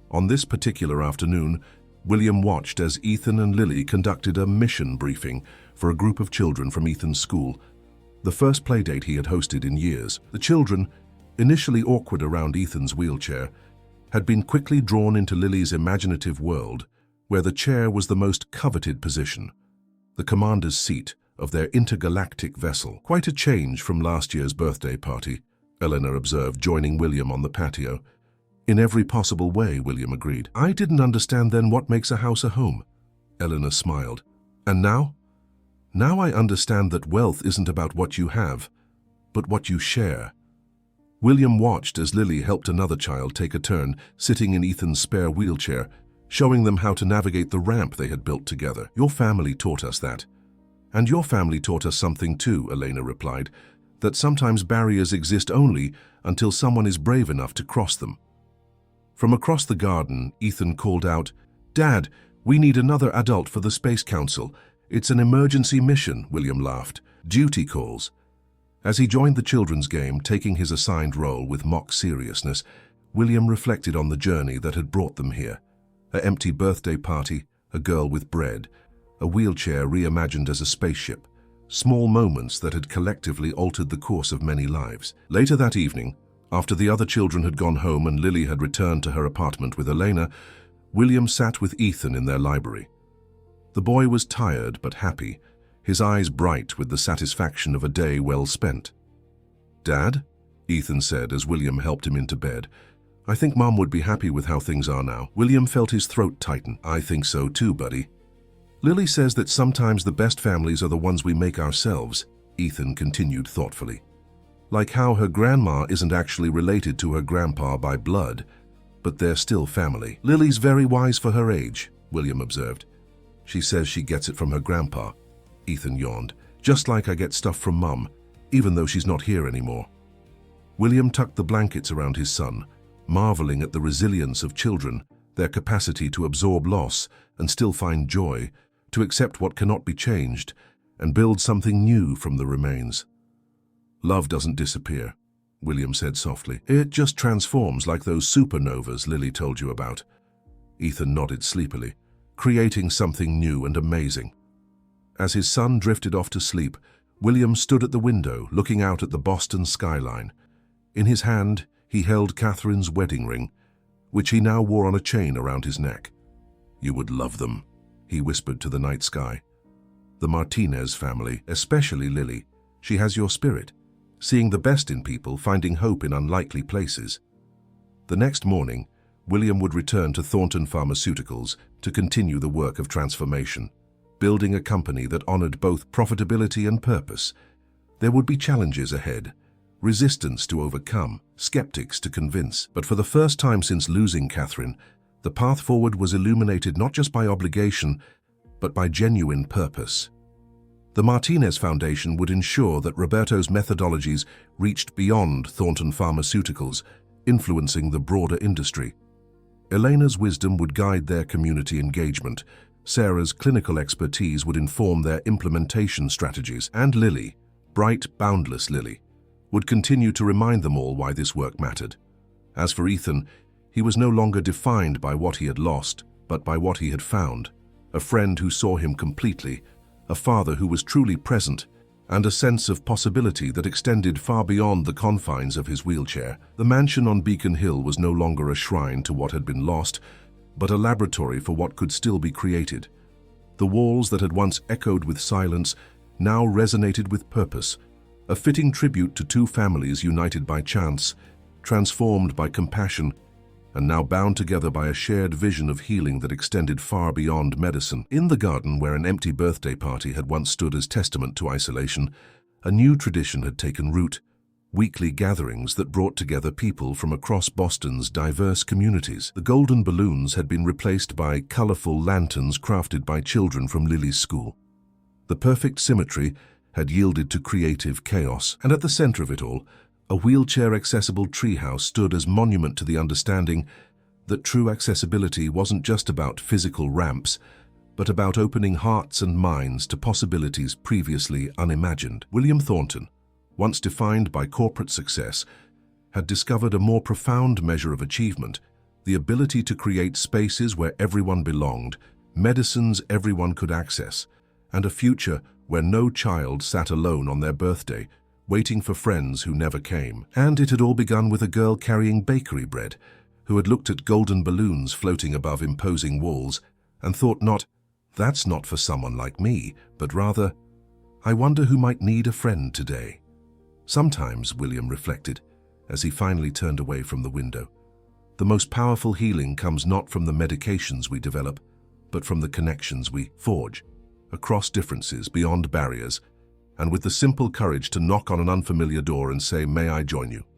A: On this particular afternoon, William watched as Ethan and Lily conducted a mission briefing for a group of children from Ethan's school, the first playdate he had hosted in years. The children, initially awkward around Ethan's wheelchair, had been quickly drawn into Lily's imaginative world, where the chair was the most coveted position, the commander's seat of their intergalactic vessel. "Quite a change from last year's birthday party," Eleanor observed, joining William on the patio. "In every possible way," William agreed. "I didn't understand then what makes a house a home," Eleanor smiled. "And now? Now I understand that wealth isn't about what you have, but what you share." William watched as Lily helped another child take a turn, sitting in Ethan's spare wheelchair, showing them how to navigate the ramp they had built together. "Your family taught us that. And your family taught us something too," Elena replied, "that sometimes barriers exist only until someone is brave enough to cross them." From across the garden, Ethan called out, "Dad, we need another adult for the Space Council. It's an emergency mission," William laughed. "Duty calls." As he joined the children's game, taking his assigned role with mock seriousness, William reflected on the journey that had brought them here. An empty birthday party, a girl with bread, a wheelchair reimagined as a spaceship, small moments that had collectively altered the course of many lives. Later that evening, after the other children had gone home and Lily had returned to her apartment with Elena, William sat with Ethan in their library. The boy was tired but happy, his eyes bright with the satisfaction of a day well spent. "Dad," Ethan said as William helped him into bed, "I think Mom would be happy with how things are now." William felt his throat tighten. "I think so too, buddy." "Lily says that sometimes the best families are the ones we make ourselves," Ethan continued thoughtfully. "Like how her grandma isn't actually related to her grandpa by blood, but they're still family." "Lily's very wise for her age," William observed. "She says she gets it from her grandpa." Ethan yawned. "Just like I get stuff from Mum, even though she's not here anymore." William tucked the blankets around his son, marveling at the resilience of children, their capacity to absorb loss and still find joy, to accept what cannot be changed, and build something new from the remains. Love doesn't disappear, William said softly. It just transforms like those supernovas Lily told you about. Ethan nodded sleepily, creating something new and amazing. As his son drifted off to sleep, William stood at the window, looking out at the Boston skyline. In his hand, he held Catherine's wedding ring, which he now wore on a chain around his neck. "You would love them," he whispered to the night sky. "The Martinez family, especially Lily. She has your spirit, seeing the best in people, finding hope in unlikely places." The next morning, William would return to Thornton Pharmaceuticals to continue the work of transformation, building a company that honored both profitability and purpose. There would be challenges ahead, resistance to overcome, skeptics to convince. But for the first time since losing Catherine, the path forward was illuminated not just by obligation, but by genuine purpose. The Martinez Foundation would ensure that Roberto's methodologies reached beyond Thornton Pharmaceuticals, influencing the broader industry. Elena's wisdom would guide their community engagement, Sarah's clinical expertise would inform their implementation strategies, and Lily, bright, boundless Lily, would continue to remind them all why this work mattered. As for Ethan, he was no longer defined by what he had lost, but by what he had found. A friend who saw him completely, a father who was truly present, and a sense of possibility that extended far beyond the confines of his wheelchair. The mansion on Beacon Hill was no longer a shrine to what had been lost, but a laboratory for what could still be created. The walls that had once echoed with silence now resonated with purpose, a fitting tribute to two families united by chance, transformed by compassion, and now bound together by a shared vision of healing that extended far beyond medicine. In the garden where an empty birthday party had once stood as testament to isolation, a new tradition had taken root, weekly gatherings that brought together people from across Boston's diverse communities. The golden balloons had been replaced by colorful lanterns crafted by children from Lily's school. The perfect symmetry had yielded to creative chaos, and at the center of it all, a wheelchair-accessible treehouse stood as monument to the understanding that true accessibility wasn't just about physical ramps, but about opening hearts and minds to possibilities previously unimagined. William Thornton, once defined by corporate success, had discovered a more profound measure of achievement, the ability to create spaces where everyone belonged, medicines everyone could access, and a future where no child sat alone on their birthday, waiting for friends who never came. And it had all begun with a girl carrying bakery bread, who had looked at golden balloons floating above imposing walls and thought not, "That's not for someone like me," but rather, "I wonder who might need a friend today." Sometimes, William reflected, as he finally turned away from the window, the most powerful healing comes not from the medications we develop, but from the connections we forge, across differences, beyond barriers, and with the simple courage to knock on an unfamiliar door and say, "May I join you?"